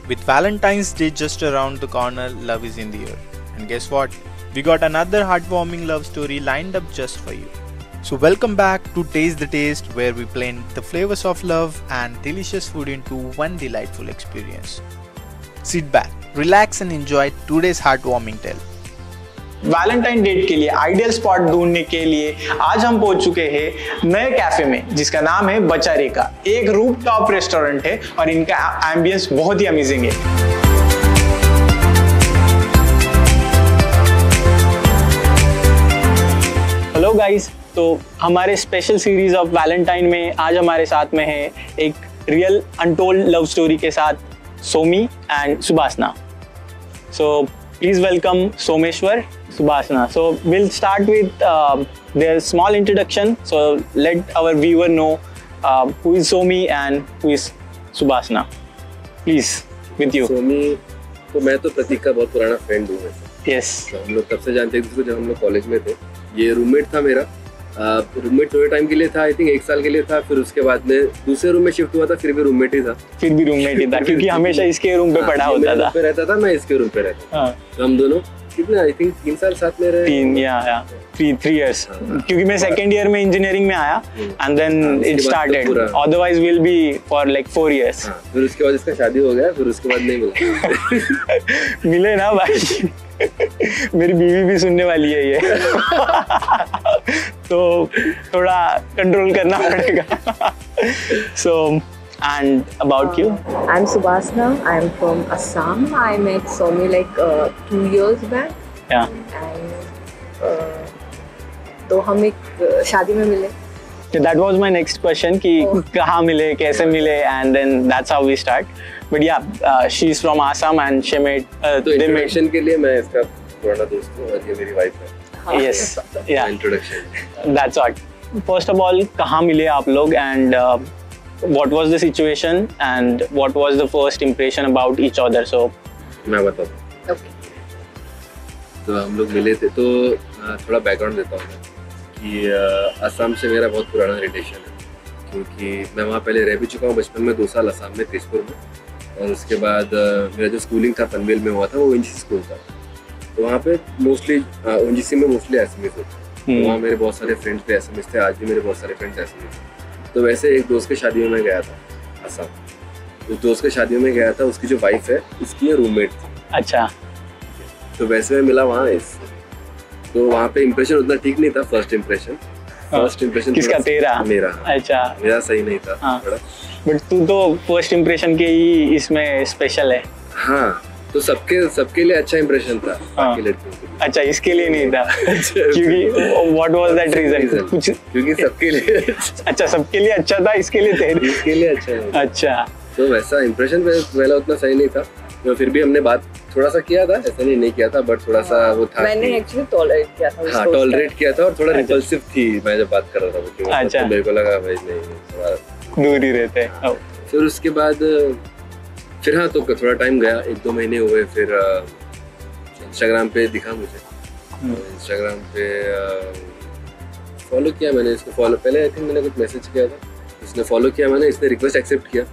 With Valentine's Day just around the corner, love is in the air. And guess what? We got another heartwarming love story lined up just for you. So welcome back to Taste the Taste, where we blend the flavors of love and delicious food into one delightful experience. Sit back, relax and enjoy today's heartwarming tale. Valentine date के लिए ideal spot ढूंढने के लिए आज हम पहुंच चुके हैं नए कैफे में, जिसका नाम है बचारे का। एक रूफ टॉप रेस्टोरेंट है और इनका एम्बियंस बहुत ही अमेजिंग है। हेलो गाइस, तो हमारे स्पेशल सीरीज ऑफ वैलेंटाइन में आज हमारे साथ में है एक रियल अनटोल्ड लव स्टोरी के साथ Somi and Subhashana. So please welcome Someshwar, Subhasna. So we'll start with their small introduction. So let our viewer know who is Somi and who is Subhasna. Please, with you. Somi तो मैं तो प्रतीक का बहुत पुराना friend हूँ। Yes. तो हम लोग तब से जानते थे जब हम लोग कॉलेज में थे। ये रूममेट था मेरा। रूममेट थोड़े टाइम के लिए था, आई थिंक 1 साल के लिए था। फिर उसके बाद में दूसरे रूम में शिफ्ट हुआ था, फिर भी रूममेट ही था। क्योंकि हमेशा इसके रूम पे पढ़ा होता था। पे रहता था, मैं इसके रूम पे रहता था। तो हम दोनों कितना, आई थिंक 3 साल साथ में रहे। 3 years। क्योंकि मैं सेकंड ईयर में इंजीनियरिंग में आया and then it started. Otherwise will be for like 4 years। फिर उसके बाद इसका शादी हो गया, फिर उसके बाद नहीं मिला। मिले ना भाई। मेरी बीवी भी सुनने वाली है ये। तो थोड़ा कंट्रोल करना पड़ेगा। So, and about you? I'm Subhasna. I'm from Assam. I met Somi like 2 years back. Yeah. And तो हम एक शादी में मिले। That was my next question कि कहाँ मिले, कैसे मिले, and then that's how we start. But yeah, she's from Assam and she made. तो इंट्रोडक्शन के लिए मैं इसका पुराना दोस्त हूँ और ये मेरी वाइफ है। Yes, yeah. Introduction. That's what. First of all, कहाँ मिले आप लोग and what was the situation and what was the first impression about each other? So मैं बताता हूँ। Okay. तो हम लोग मिले थे, तो थोड़ा बैकग्राउंड देता हूँ कि असम से मेरा बहुत पुराना रिलेशन है, क्योंकि मैं वहाँ पहले रह भी चुका हूँ। बचपन में 2 साल असम में, तेजपुर में, और उसके बाद मेरा जो स्कूलिंग था पनवेल में हुआ था, वो ओएनजीसी स्कूल था। तो वहाँ पे मोस्टली ओएनजीसी में मोस्टली एसएमएस होते हैं। तो वहाँ मेरे बहुत सारे फ्रेंड्स थे एसएमएस थे, आज भी मेरे बहुत सारे फ्रेंड्स एसएमएस थे। तो वैसे एक दोस्त की शादी में मैं गया था असम। उस दोस्त की शादी में गया था, उसकी जो वाइफ है उसकी रूममेट थी। अच्छा। तो वैसे मैं मिला वहाँ तो वहाँ पे इम्प्रेशन उतना ठीक नहीं था। फर्स्ट इम्प्रेशन किसका? तेरा? मेरा। अच्छा। मेरा सही नहीं था। हाँ। बट तू तो फर्स्ट इम्प्रेशन के ही इसमें स्पेशल है। हाँ, तो सबके लिए अच्छा इम्प्रेशन था। बाकी लड़कियों के लिए। अच्छा, इसके लिए नहीं था। क्योंकि व्हाट वाज दैट रीजन? कुछ क्योंकि सबके लिए अच्छा, सबके लिए अच्छा था, इसके लिए अच्छा है। अच्छा। तो वैसा इम्प्रेशन पहला उतना सही नहीं था, तो फिर भी हमने बात थोड़ा सा किया था, ऐसा नहीं किया था, बट थोड़ा सा वो था। मैंने एक्चुअली टॉलरेट किया था। हाँ, टॉलरेट किया था, और थोड़ा रिपल्सिव थी मैं जब बात कर रहा था। अच्छा। तो मेरे को लगा भाई नहीं, थोड़ा दूर ही रहते हैं। फिर उसके बाद फिर हाँ, तो थोड़ा टाइम गया, 1-2 महीने हुए। फिर इंस्टाग्राम पे दिखा मुझे। इंस्टाग्राम पे फॉलो किया मैंने इसको। फॉलो पहले आई थिंक मैंने कुछ मैसेज किया था, इसने फॉलो किया, मैंने इसने रिक्वेस्ट एक्सेप्ट किया,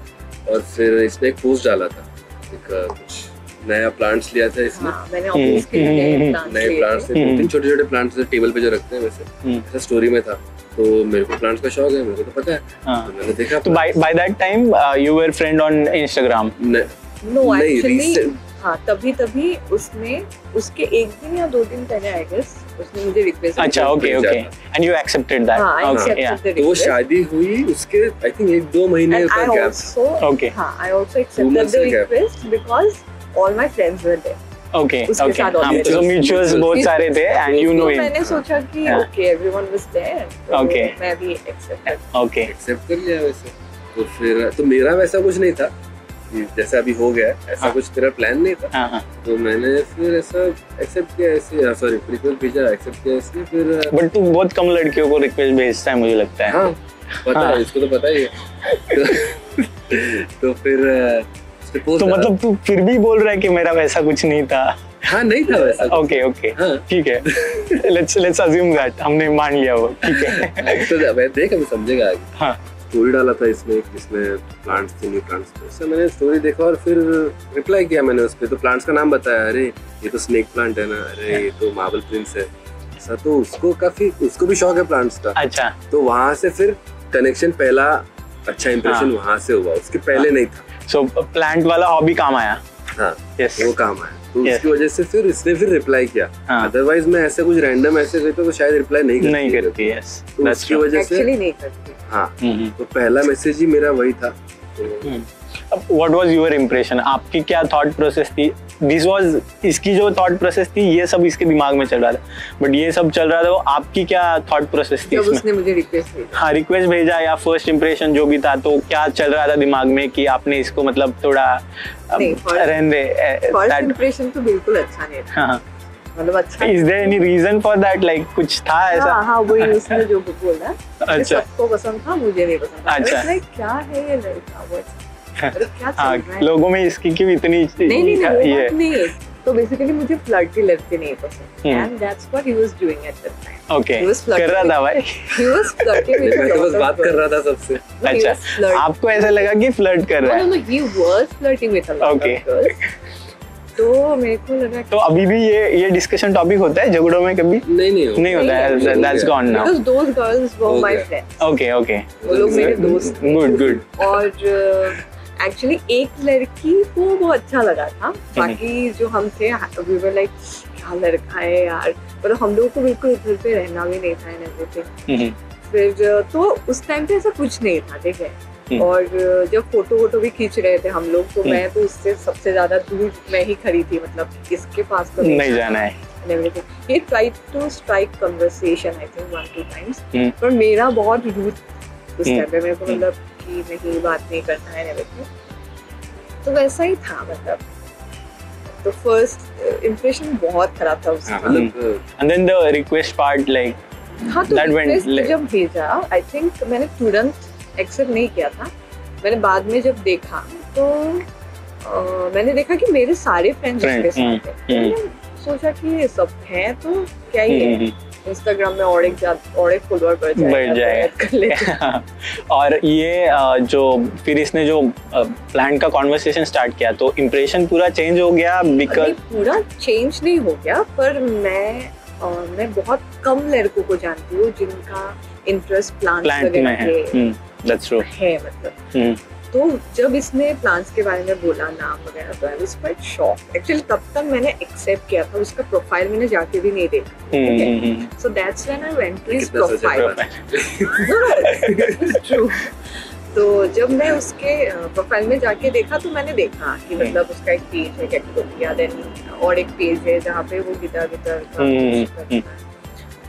और फिर इसने एक पोस्ट डाला था, एक कुछ नया प्लांट्स लिया था इसने। हाँ, मैंने ऑफिस के लिए नए प्लांट्स थे, 2-3 छोटे-छोटे प्लांट्स थे टेबल पे जो रखते हैं वैसे। ऐसा स्टोरी में था। तो मेरे को प्लांट्स का शौक है, मेरे को तो पता है। तो मैंने देखा। तो by that time you were friend on Instagram? No, actually हाँ, तभी उसने उसके 1 दिन या 2 दिन पहले आई गेस उसने मुझे रिक्वेस्ट। अच्छा, okay. And you accepted that? हाँ, आई एक्सेप्टेड द रिक्वेस्ट। तो वो शादी हुई उसके आई थिंक 1-2 महीने का गैप। ओके। हाँ, I also accepted the request because all my friends were there. Okay. तो म्यूचुअल्स बहुत सारे थे एंड यू नो हिम। मैंने सोचा कि okay, everyone was there. Okay. मैं भी एक्सेप्ट कर लिया वैसे। तो फिर तो मेरा वैसा कुछ नहीं था कि जैसे अभी हो गया, ऐसा कुछ मेरा प्लान नहीं था। तो मैंने फिर ऐसा एक्सेप्ट किया, ऐसे सॉरी रिक्वेस्ट भेजा, एक्सेप्ट किया इसने। फिर बट तू बहुत कम लड़कियों को रिक्वेस्ट भेजता है मुझे लगता है। हाँ, पता है, इसको तो पता ही है। तो फिर तो मतलब तू फिर भी बोल रहा है कि मेरा वैसा कुछ नहीं था? हाँ, नहीं था वैसा। ओके, ठीक है। लेट्स अज्यूम दैट हमने मान लिया वो, ठीक है। तो देख, अभी समझेगा आगे। हाँ। स्टोरी डाला था इसमें जिसमें प्लांट्स थे, न्यू प्लांट्स थे। उससे मैंने स्टोरी देखा और फिर रिप्लाई किया मैंने उस पर। तो प्लांट्स का नाम बताया, अरे ये तो स्नेक प्लांट है ना, अरे ये तो मार्बल प्रिंस है ऐसा। तो उसको भी शौक है प्लांट्स का। अच्छा। तो वहाँ से फिर कनेक्शन, पहला अच्छा इंप्रेशन वहाँ से हुआ, उसके पहले नहीं था। सो प्लांट वाला हॉबी काम आया। हाँ yes. वो काम आया, तो उसकी वजह से फिर इसने फिर रिप्लाई किया। अदरवाइज मैं ऐसे कुछ रैंडम ऐसे करता तो शायद रिप्लाई नहीं करती। yes. तो उसकी वजह से एक्चुअली नहीं करती। हाँ, तो पहला मैसेज ही मेरा वही था। What was your impression? आपकी क्या थॉट प्रोसेस थी? This was इसकी जो थॉट प्रोसेस थी, ये सब इसके दिमाग में चल रहा था, बट ये सब चल रहा था, वो आपकी क्या थॉट प्रोसेस थी? जब उसने मुझे रिक्वेस्ट भेजा, हाँ रिक्वेस्ट भेजा या फर्स्ट इंप्रेशन जो भी था, तो क्या चल रहा था दिमाग में कि आपने इसको मतलब थोड़ा रहने दे? फर्स्ट इंप्रेशन तो बिल्कुल अच्छा नहीं था। हाँ, मतलब अच्छा। Is there any reason for that? Like कुछ था ऐसा? हाँ, वही उसने जो बोला, अच्छा। सबको पसंद था, मुझे नहीं पसंद था। अच्छा। Like, क्या है ये लड़का, अरे क्या चल हाँ, रहा है? लोगों में इसकी क्यों इतनी नहीं, वो ये बात नहीं। तो बेसिकली मुझे फ्लर्टी लड़के नहीं पसंद, and that's what he was doing at that time. Okay, He was flirting कर रहा था भाई। He was flirting with a मैं lot बस of बात कर girls. रहा था सबसे। No, he अच्छा, was flirting. आपको ऐसा लगा कि फ्लर्ट कर रहा है? No, he was flirting with a lot Okay. of girls. तो मेरे को लगा तो अभी भी ये डिस्कशन टॉपिक होता है झगड़ों में कभी? नहीं होता है, that's gone now. because those girls were my Okay. friends. Okay वो लोग मेरे दोस्त थे। गुड और एक्चुअली एक लड़की को वो अच्छा लगा था, बाकी जो हम थे we were like क्या लड़का है यार, मतलब हम लोगों को बिल्कुल इधर पे रहना भी नहीं था and everything। फिर तो उस टाइम पे ऐसा कुछ नहीं था, ठीक है। और जब फोटो भी खींच रहे थे हम लोग, तो मैं तो उससे सबसे ज्यादा दूर मैं ही खड़ी थी, मतलब किसके पास तो नहीं जाना है। He tried to strike conversation I think 1-2 times, पर मेरा बहुत रूट उस टाइम पे, मेरे को मतलब कि नहीं बात नहीं करना है everything। तो वैसा ही था, मतलब तो फर्स्ट इंप्रेशन बहुत खराब था उसका। And then the request part like हाँ, तो that went रिक्वेस्ट जब भेजा, आई थिंक मैंने तुरंत एक्सेप्ट नहीं किया था। मैंने बाद में जब देखा तो मैंने देखा कि मेरे सारे फ्रेंड्स उसके साथ हैं। तो मैंने सोचा कि ये सब हैं तो क्या ही है, इंस्टाग्राम में और एक फॉलोअर बढ़ जाएगा। और ये जो फिर इसने जो प्लान का कॉन्वर्सेशन स्टार्ट किया, तो इम्प्रेशन पूरा चेंज हो गया? बिकॉज पूरा चेंज नहीं हो गया, पर मैं बहुत कम लड़कों को जानती हूँ जिनका इंटरेस्ट प्लांट्स में है। That's true. है मतलब। तो जब इसने प्लांट्स के बारे में बोला, नाम वगैरह, तो I was quite shocked. Actually तब तक मैंने एक्सेप्ट किया था, उसका प्रोफाइल मैंने जाके भी नहीं देखा। So that's when I went to his profile. True. तो जब मैं उसके प्रोफाइल में जाके देखा, तो मैंने देखा कि मतलब उसका एक पेज है कैटगोरिया, देन और एक पेज है जहाँ पे वो गिटार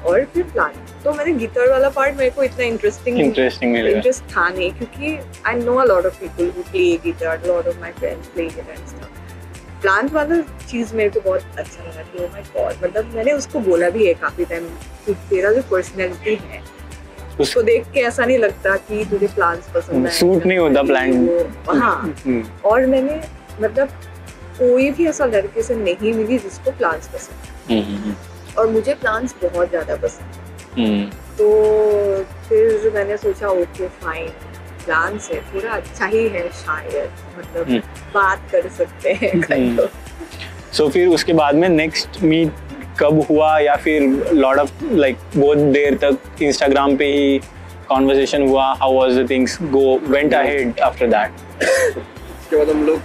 और फिर प्लांट। तो मैंने गिटार वाला पार्ट, मेरे को इतना इंटरेस्ट था नहीं, क्योंकि I know a lot of people who play guitar, lot of my friends play guitar and stuff. Plant वाला चीज मेरे को बहुत अच्छा लगा कि ओ माय गॉड, मतलब मैंने उसको बोला भी है काफी टाइम, तेरा जो पर्सनैलिटी है उसको देख के ऐसा नहीं लगता कि तुझे प्लांट्स पसंद है, सूट नहीं होता प्लांट। हाँ, और मैंने मतलब कोई भी ऐसा लड़के से नहीं मिली जिसको प्लांट्स पसंद है, और मुझे प्लांट्स बहुत ज्यादा पसंद है। तो फिर मैंने सोचा ओके फाइन, प्लांट्स है, थोड़ा अच्छा ही है शायद, मतलब बात कर सकते हैं। सो फिर उसके बाद में नेक्स्ट मीट कब हुआ, या फिर लॉट ऑफ लाइक बहुत देर तक इंस्टाग्राम पे ही कॉन्वर्सेशन हुआ? How was the things went ahead after that? उसके बाद हम लोग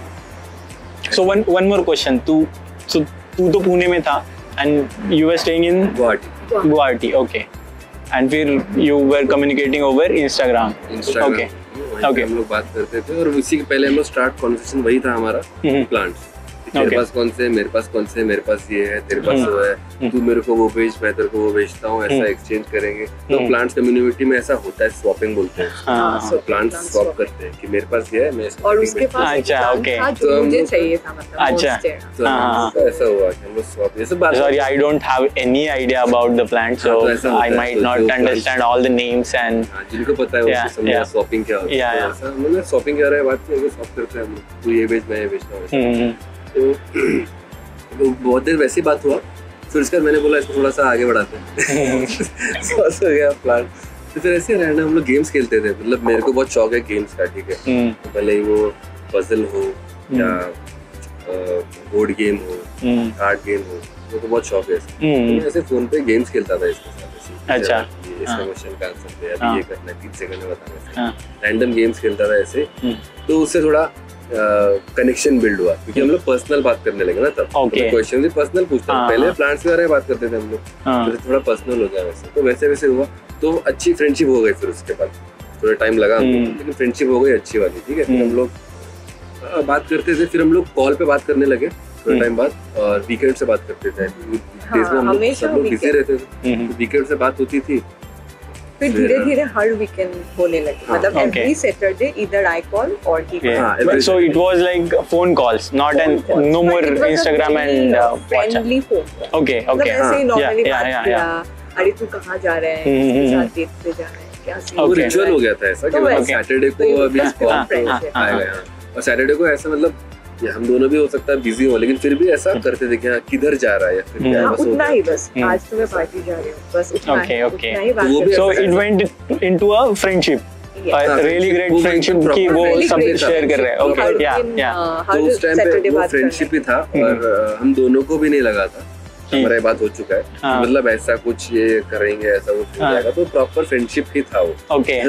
सो वन मोर क्वेश्चन, तू तो पुणे में था and you were staying in Guwahati, okay, and फिर you were communicating over Instagram. Okay. हम लोग बात करते थे, और उसी के पहले हम लोग स्टार्ट कॉन्वर्सेशन वही था हमारा, प्लांट्स। तेरे पास कौन से, मेरे पास कौन से, मेरे पास ये है, तेरे पास वो है, तू मेरे को वो भेज, मैं तेरे को वो भेजता हूँ, ऐसा एक्सचेंज करेंगे। तो प्लांट्स कम्युनिटी में ऐसा होता है, स्वैपिंग बोलते हैं, तो प्लांट्स स्वैप करते हैं कि मेरे पास ये है, मैं इसको, और उसके पास अच्छा, ओके, तो मुझे चाहिए था, मतलब अच्छा, तो ऐसा हुआ कि हम लोग स्वैप, ये सब बात। Sorry, I don't have any idea about the plant, so I might not understand all the names and जिनको पता है वो समझा स्वैपिंग क्या होता है। ऐसा मतलब स्वैपिंग क्या है, बात नहीं, स्वैप करते हैं हम लोग, तू ये भेज, मैं ये भेजता हूँ। तो बहुत देर वैसी बात हुआ, फिर उसके बाद मैंने बोला इसको थोड़ा सा आगे बढ़ाते हैं। हो गया प्लान, तो फिर ऐसे रैंडम हम लोग गेम्स खेलते थे, मतलब मेरे को बहुत शौक है गेम्स का, ठीक है, तो भले ही वो पजल हो या बोर्ड गेम हो, कार्ड गेम हो, मेरे को बहुत शौक है इसका। तो मैं ऐसे फोन पे गेम्स खेलता था इसके साथ। अच्छा, इसका क्वेश्चन का आंसर दे, अभी ये करना है, 3 सेकंड में बताना है, रैंडम गेम्स खेलता था ऐसे। तो उससे थोड़ा कनेक्शन बिल्ड हुआ, क्योंकि हम लोग पर्सनल बात करने लगे ना तब। क्वेश्चन भी पर्सनल पूछता था, पहले प्लांट्स के बारे में बात करते थे हम लोग, फिर थोड़ा पर्सनल हो गया वैसे, तो वैसे वैसे हुआ, तो अच्छी फ्रेंडशिप हो गई। फिर उसके बाद थोड़ा टाइम लगा, लेकिन फ्रेंडशिप हो गई अच्छी वाली, ठीक है। फिर हम लोग बात करते थे, फिर हम लोग कॉल पे बात करने लगे थोड़ा टाइम बाद, और वीकेंड से बात करते थे। डेज में हम लोग सब लोग बिजी रहते थे, वीकेंड से बात होती थी। फिर धीरे-धीरे हर वीकेंड होने लगे, मतलब every Saturday either I call और ही call. So it was like phone calls, not and no more Instagram and friendly phone call. Okay. ऐसे ही नॉर्मली बात किया, अरे तू कहाँ जा रहा है, किसके साथ डेट पे जा रहा है, क्या सीन। वो रिचुअल हो गया था ऐसा कि मतलब सैटरडे को अभी कॉल आएगा, और सैटरडे को ऐसा मतलब हम दोनों भी हो सकता है बिजी हो, लेकिन फिर भी ऐसा करते थे कि हाँ किधर जा रहा है, या फिर क्या, बस उतना ही, बस आज तुम्हें पार्टी जा रही हूँ, बस उतना ही बात करते। So it went into a friendship, a really great friendship कि वो सब शेयर कर रहे हैं। तो उस टाइम पे वो फ्रेंडशिप ही था, और हम दोनों को भी नहीं लगा था हमारा ये बात हो चुका है, मतलब ऐसा कुछ ये करेंगे, ऐसा कुछ हो जाएगा, तो प्रॉपर फ्रेंडशिप ही था वो।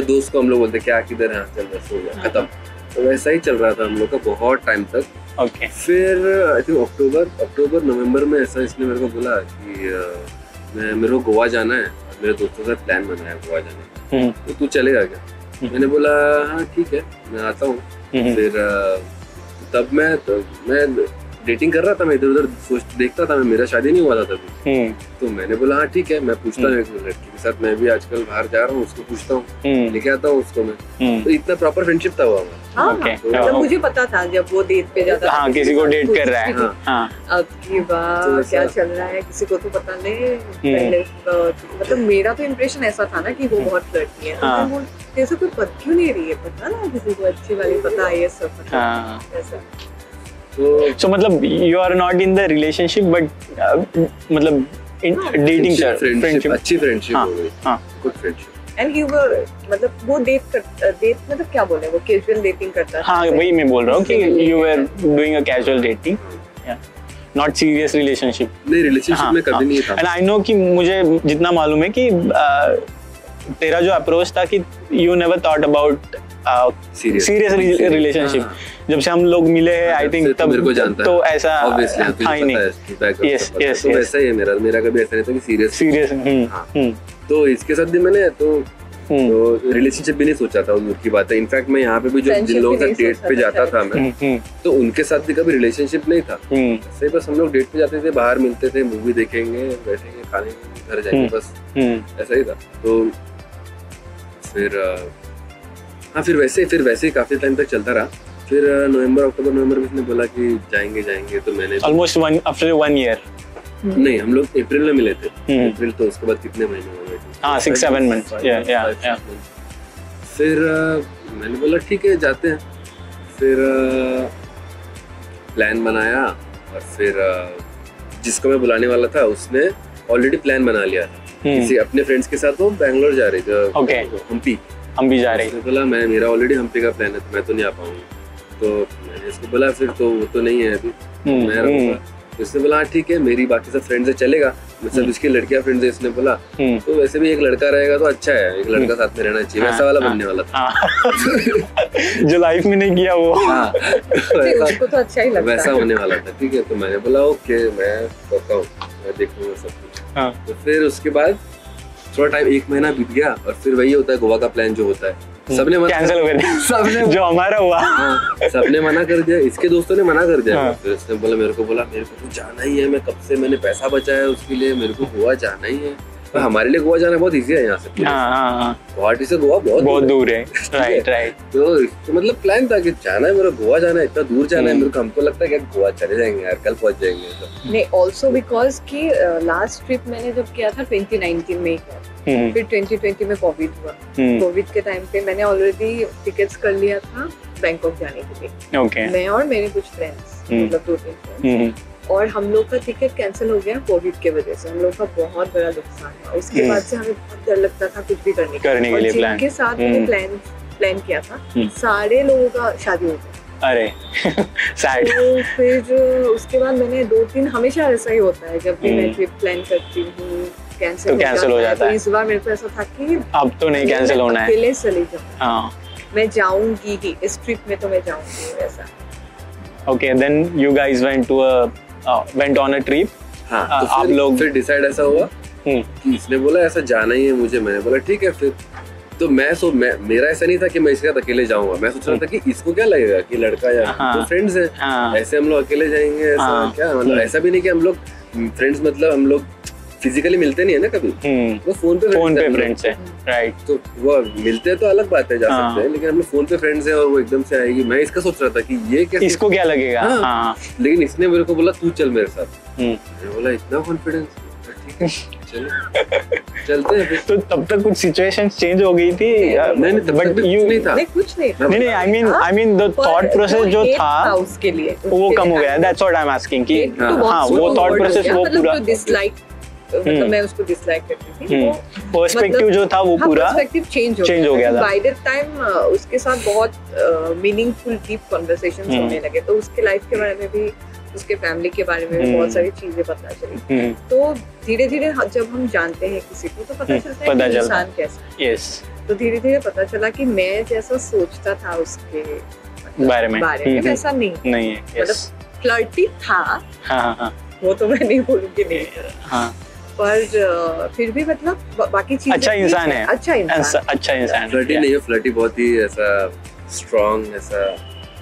दोस्त को हम लोग बोलते क्या किधर है, चल बस हो गया खत्म। तो वैसा ही चल रहा था हम लोग का बहुत टाइम तक। फिर आई थिंक अक्टूबर नवंबर में ऐसा इसने मेरे को बोला कि मेरे को गोवा जाना है, मेरे दोस्तों का प्लान बना है गोवा जाने, तो तू चलेगा क्या? मैंने बोला हाँ ठीक है मैं आता हूँ। फिर तब मैं डेटिंग कर रहा था, मैं इधर उधर देखता था, मेरा शादी नहीं हुआ था तभी। तो मैंने बोला हाँ ठीक है, मैं पूछता हूँ एक लड़की के साथ, मैं भी आजकल बाहर जा रहा हूँ, उसको पूछता हूँ, लेके आता हूँ उसको मैं। तो इतना प्रॉपर फ्रेंडशिप था वो हमारा। मतलब मुझे पता था जब वो डेट पे जाता था, हाँ किसी को डेट कर रहा है, अब की बात क्या चल रहा है किसी को तो पता नहीं। पहले मतलब मेरा तो इम्प्रेशन ऐसा था ना कि वो बहुत फ्लर्टी है, जैसे कोई पता क्यों नहीं रही है, पता ना किसी को अच्छी वाली पता है, ये सब पता ऐसा। So मतलब you are not in the relationship but मतलब in dating friendship, अच्छी friendship हो गई, good friendship। And you were मतलब वो डेट मतलब क्या बोले, वो casual dating करता था। हाँ वही मैं बोल रहा हूँ कि you were doing a casual dating, not serious relationship। नहीं relationship में कभी नहीं था। And I know कि मुझे जितना मालूम है कि तेरा जो अप्रोच था कि you never thought about serious relationship। जब से हम लोग मिले हैं आई थिंक तब मेरे को जानता तो ऐसा था ही नहीं। यस वैसा ही है मेरा कभी ऐसा नहीं था कि सीरियस। तो इसके साथ भी मैंने तो रिलेशनशिप भी नहीं सोचा था, उनकी बात है। इनफैक्ट मैं यहाँ पे भी जो जिन लोगों के साथ डेट पे जाता था मैं, तो उनके साथ भी कभी रिलेशनशिप नहीं था। ऐसे बस हम लोग डेट पे जाते थे, बाहर मिलते थे, मूवी देखेंगे, बैठेंगे, खाने, घर जाएंगे, बस ऐसा ही था। तो फिर वैसे ही काफी टाइम तक चलता रहा। फिर अक्टूबर नवंबर में उसने बोला कि जाएंगे, तो मैंने ऑलमोस्ट आफ्टर 1 ईयर नहीं, हम लोग अप्रैल में मिले थे। अप्रैल तो उसके बाद कितने महीने हो गए थे? हाँ 6-7 मंथ्स। फिर मैंने बोला ठीक है जाते हैं। फिर प्लान बनाया, और फिर जिसको मैं बुलाने वाला था उसने ऑलरेडी प्लान बना लिया था किसी अपने फ्रेंड्स के साथ। वो बैंगलोर जा रही थी, हम्पी जा रही। उसने बोला मेरा ऑलरेडी हम्पी का प्लान है, तो मैं तो नहीं आ पाऊंगा। तो मैंने इसको बोला फिर तो वो तो नहीं है अभी, मैं रहूंगा। तो इसने बोला ठीक है, मेरी बाकी सब फ्रेंड्स है, चलेगा, मतलब इसकी लड़कियां फ्रेंड्स है। इसने बोला तो वैसे भी एक लड़का रहेगा तो अच्छा है, एक लड़का साथ में रहना चाहिए, वैसा वाला बनने वाला था। जो लाइफ में नहीं किया वो, उसको तो अच्छा ही लगता, वैसा होने वाला था। ठीक है, तो मैंने बोला ओके मैं करता हूँ, मैं देखूंगा सब कुछ। तो फिर उसके बाद थोड़ा टाइम, 1 महीना बीत गया, और फिर वही होता है गोवा का प्लान जो होता है, सबने कैंसिल हो गया, सबने जो हमारा हुआ। सबने मना कर दिया, इसके दोस्तों ने मना कर दिया। फिर उसने बोला मेरे को तो जाना ही है, मैं कब से मैंने पैसा बचाया उसके लिए, मेरे को गोवा जाना ही है। हमारे लिए गोवा जाना बहुत इजी है यहाँ से, गुवाहाटी से गोवा बहुत दूर है। राइट। तो मतलब प्लान था कि जाना है, मेरा गोवा जाना है, इतना दूर जाना है मेरे को। हमको लगता है कि गोवा चले जाएंगे यार, कल पहुंच जाएंगे। नहीं, ऑल्सो बिकॉज कि लास्ट ट्रिप मैंने जब किया था 2019 में किया, फिर 2020 में कोविड हुआ। कोविड के टाइम पे मैंने ऑलरेडी टिकट्स कर लिया था बैंकॉक जाने के लिए। मैं और मेरे कुछ फ्रेंड्स, मतलब 2-3 फ्रेंड्स, और हम लोग का टिकट कैंसिल हो गया कोविड के वजह से। हम लोग का बहुत बड़ा नुकसान हुआ। उसके बाद से हमें बहुत डर लगता था कुछ भी करने के लिए प्लान के साथ मैंने प्लान किया था, सारे लोगों का शादी हो गया। अरे सैड। तो फिर उसके बाद मैंने 2-3, हमेशा ऐसा ही होता है जब भी मैं ट्रिप प्लान करती हूँ कैंसिल हो जाता है। तो इस बार मेरे को ऐसा था कि अब तो नहीं कैंसिल होना है, अकेले चली जाऊँ। हाँ, मैं जाऊंगी ही इस ट्रिप में, तो मैं जाऊंगी वैसा। Okay, then you guys went on a trip. हाँ, तो आप लोग फिर डिसाइड ऐसा हुआ कि इसने बोला ऐसा जाना ही है मुझे, मैंने बोला ठीक है फिर। तो मेरा ऐसा नहीं था कि मैं इसके साथ अकेले जाऊंगा। मैं सोच रहा था कि इसको क्या लगेगा कि लड़का या तो फ्रेंड्स है, ऐसे हम लोग अकेले जाएंगे, ऐसा क्या मतलब। ऐसा भी नहीं कि हम लोग फ्रेंड्स, मतलब हम लोग फिजिकली मिलते नहीं है ना कभी, वो फोन पे फ्रेंड्स है, राइट। तो वो मिलते हैं तो अलग बात है, जा सकते हैं, लेकिन हम लोग फोन पे फ्रेंड्स हैं और वो एकदम से आएगी। मैं इसका सोच रहा था कि ये कैसे, इसको क्या लगेगा। हाँ। लेकिन इसने मेरे को बोला तू चल मेरे साथ। मैंने बोला इतना कॉन्फिडेंस, ठीक है चलो चलते हैं फिर। तो तब तक कुछ सिचुएशंस चेंज हो गई थी? नहीं, बट यू नहीं था, कुछ नहीं था। नहीं, I mean the thought process जो था उसके लिए वो कम हो गया। That's what I am asking कि हाँ, वो थॉट प्रोसेस वो पूरा डिसलाइक, मतलब मैं उसको डिसलाइक करती थी। वो पर्सपेक्टिव जो था वो पूरा पर्सपेक्टिव चेंज हो गया था। बाय द टाइम उसके साथ बहुत मीनिंगफुल डीप कन्वर्सेशंस होने लगे, तो उसके लाइफ के बारे में भी, उसके फैमिली के बारे में भी बहुत सारी चीजें पता चली। तो धीरे धीरे जब हम जानते हैं किसी को तो पता चलता है कि इंसान कैसा है। तो धीरे धीरे पता चला कि मैं जैसा सोचता था उसके बारे में वैसा नहीं है। मतलब फ्लर्टी था, वो तो मैं नहीं बोलूंगी नहीं, पर फिर भी मतलब बाकी चीजें अच्छा इंसान है, अच्छा इंसान। फ्लर्टी नहीं है, फ्लर्टी बहुत ही ऐसा स्ट्रॉन्ग, ऐसा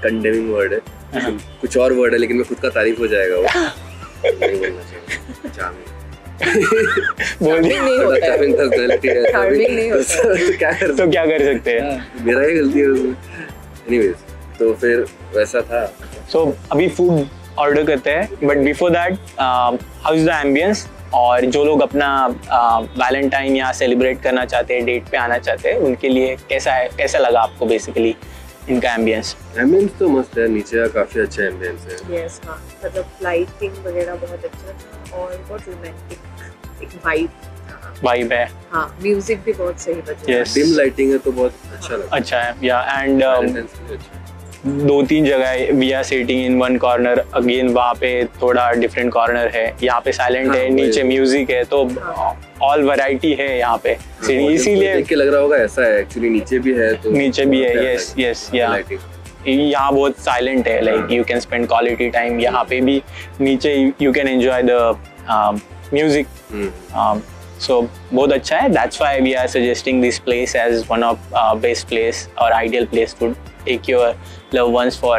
कंडेमिंग वर्ड है, कुछ और वर्ड है, लेकिन मैं खुद का तारीफ हो जाएगा वो नहीं बोलना चाहिए। चार्मिंग नहीं होता है, चार्मिंग नहीं होता है, तो क्या कर सकते हैं, मेरा ही गलती है उसमें। एनीवेज, तो फिर वैसा था। सो अभी फूड ऑर्डर करते हैं, but before that how is the ambience? और जो लोग अपना वैलेंटाइन यहाँ सेलिब्रेट करना चाहते हैं, डेट पे आना चाहते हैं, उनके लिए कैसा लगा आपको बेसिकली इनका एम्बियंस? एम्बियंस तो मस्त है, नीचे काफी अच्छा एम्बियंस है। यस, हाँ, मतलब लाइटिंग वगैरह बहुत अच्छा था और बहुत रोमांटिक एक वाइब है। हाँ, म्यूजिक भी बहुत सही बजा है। डिम लाइटिंग है तो बहुत अच्छा लगा। अच्छा है या एंड 2-3 जगह we are sitting in one corner, again वहाँ पे थोड़ा डिफरेंट कॉर्नर है, यहाँ पे साइलेंट है, नीचे म्यूजिक है, तो ऑल वैरायटी है यहाँ पे, इसीलिए देख के लग रहा होगा ऐसा है। एक्चुअली नीचे भी है, तो नीचे भी है, यस या यहाँ बहुत साइलेंट है, like you can spend quality time. यहाँ पे भी नीचे you can enjoy the music, so बहुत अच्छा है। That's why we are suggesting this place as one of best place और ideal place to take your loved ones for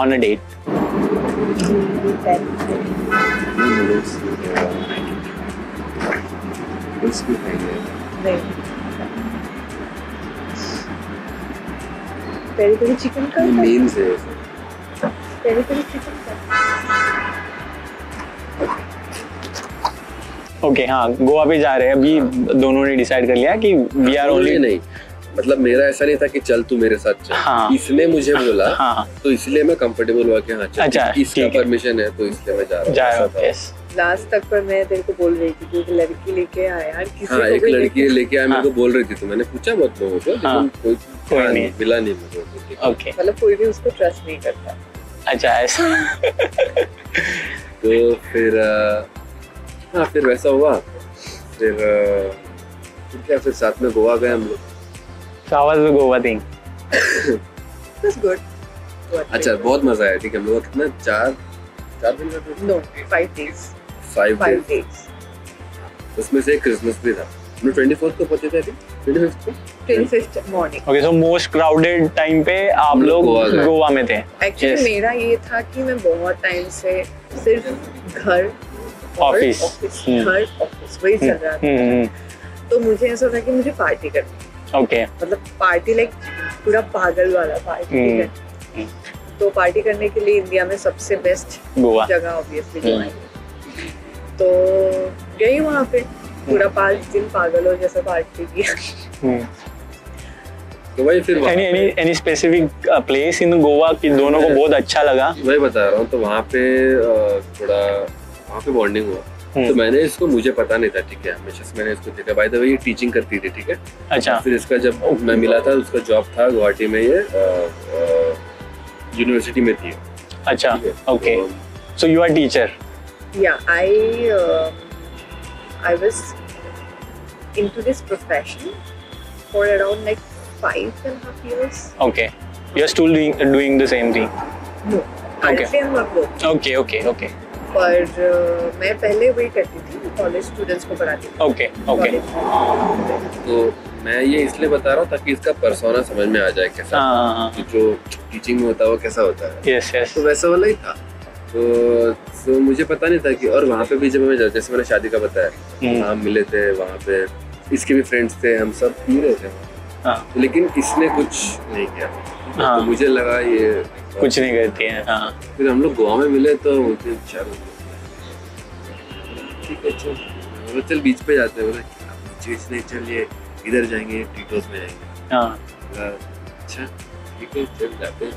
on a date. Peri chicken का main से peri chicken का। Okay, हाँ, गोवा पे जा रहे हैं अभी। दोनों ने डिसाइड कर लिया कि वी आर ओनली, नहीं मतलब मेरा ऐसा नहीं था कि चल तू मेरे साथ चल। हाँ, इसने मुझे बोला, हाँ, तो इसलिए मैं कंफर्टेबल हुआ कि हाँ चल, अच्छा, इसका परमिशन है तो इसलिए मैं जा रहा हूँ। लास्ट तक पर मैं तेरे को बोल रही थी कि एक लड़की लेके आया यार, किसी हाँ, एक लड़की लेके आया, मेरे को बोल रही थी, तो मैंने पूछा बहुत लोगों को, लेकिन कोई नहीं मिला नहीं मुझे। ओके, मतलब कोई भी उसको ट्रस्ट नहीं करता। अच्छा, ऐसा तो फिर हाँ, फिर वैसा हुआ। फिर क्या, फिर साथ में गोवा गए हम लोग। How was the Goa thing? It was good. अच्छा, बहुत मजा आया। ठीक है, हम लोग कितना 4 दिन का ट्रिप? No, 5 days. 5 days. उसमें से क्रिसमस भी था। हम लोग 24th को पहुंचे थे, 25th morning. Okay, so most crowded time पे आप लोग गोवा में थे। Actually मेरा ये था कि मैं बहुत टाइम से सिर्फ घर, ऑफिस, घर, ऑफिस वही चल रहा था। तो मुझे ऐसा था कि मुझे पार्टी करनी। ओके, मतलब पार्टी लाइक पूरा पागल वाला पार्टी है। तो पार्टी करने के लिए इंडिया में सबसे बेस्ट जगह ऑब्वियसली गोवा है। तो गई वहाँ पे, पूरा 5 दिन पागलों जैसा पार्टी किया। तो वही फिर any specific place in Goa कि दोनों को बहुत अच्छा लगा? वही बता रहा हूँ, तो वहाँ पे थोड़ा वहाँ पे बॉन्डिंग हुआ। तो मैंने इसको, मुझे पता नहीं था, ठीक है, हमेशा से मैंने इसको देखा। बाय द वे ये टीचिंग करती थी, ठीक है। अच्छा। फिर इसका जब मैं मिला था, उसका जॉब था गुवाहाटी में, ये यूनिवर्सिटी में थी। अच्छा, okay. So you are teacher? Yeah, I was into this profession for around like 5.5 years. Okay, you are still doing the same thing? No, currently I'm not working. Okay. पर मैं पहले वही करती थी, कॉलेज स्टूडेंट्स को पढ़ाती थी। Okay. तो मैं ये इसलिए बता रहा हूँ ताकि इसका पर्सोना समझ में आ जाए कैसा, जो टीचिंग में होता है वो कैसा होता है। Yes. तो वैसा वाला ही था। तो मुझे पता नहीं था कि, और वहाँ पे भी जब मैं, जैसे मैंने शादी का बताया, हम मिले थे वहाँ पे, इसके भी फ्रेंड्स थे, हम सब पी रहे थे वहाँ। लेकिन इसने कुछ नहीं किया। तो मुझे लगा ये कुछ नहीं करती है। फिर हम लोग गोवा में मिले तो बोलते चलो ठीक है चल बीच पे जाते हैं। बोले बीच नहीं, चलिए इधर जाएंगे, टीटोस में जाएंगे। अच्छा ठीक है चल जाते हैं।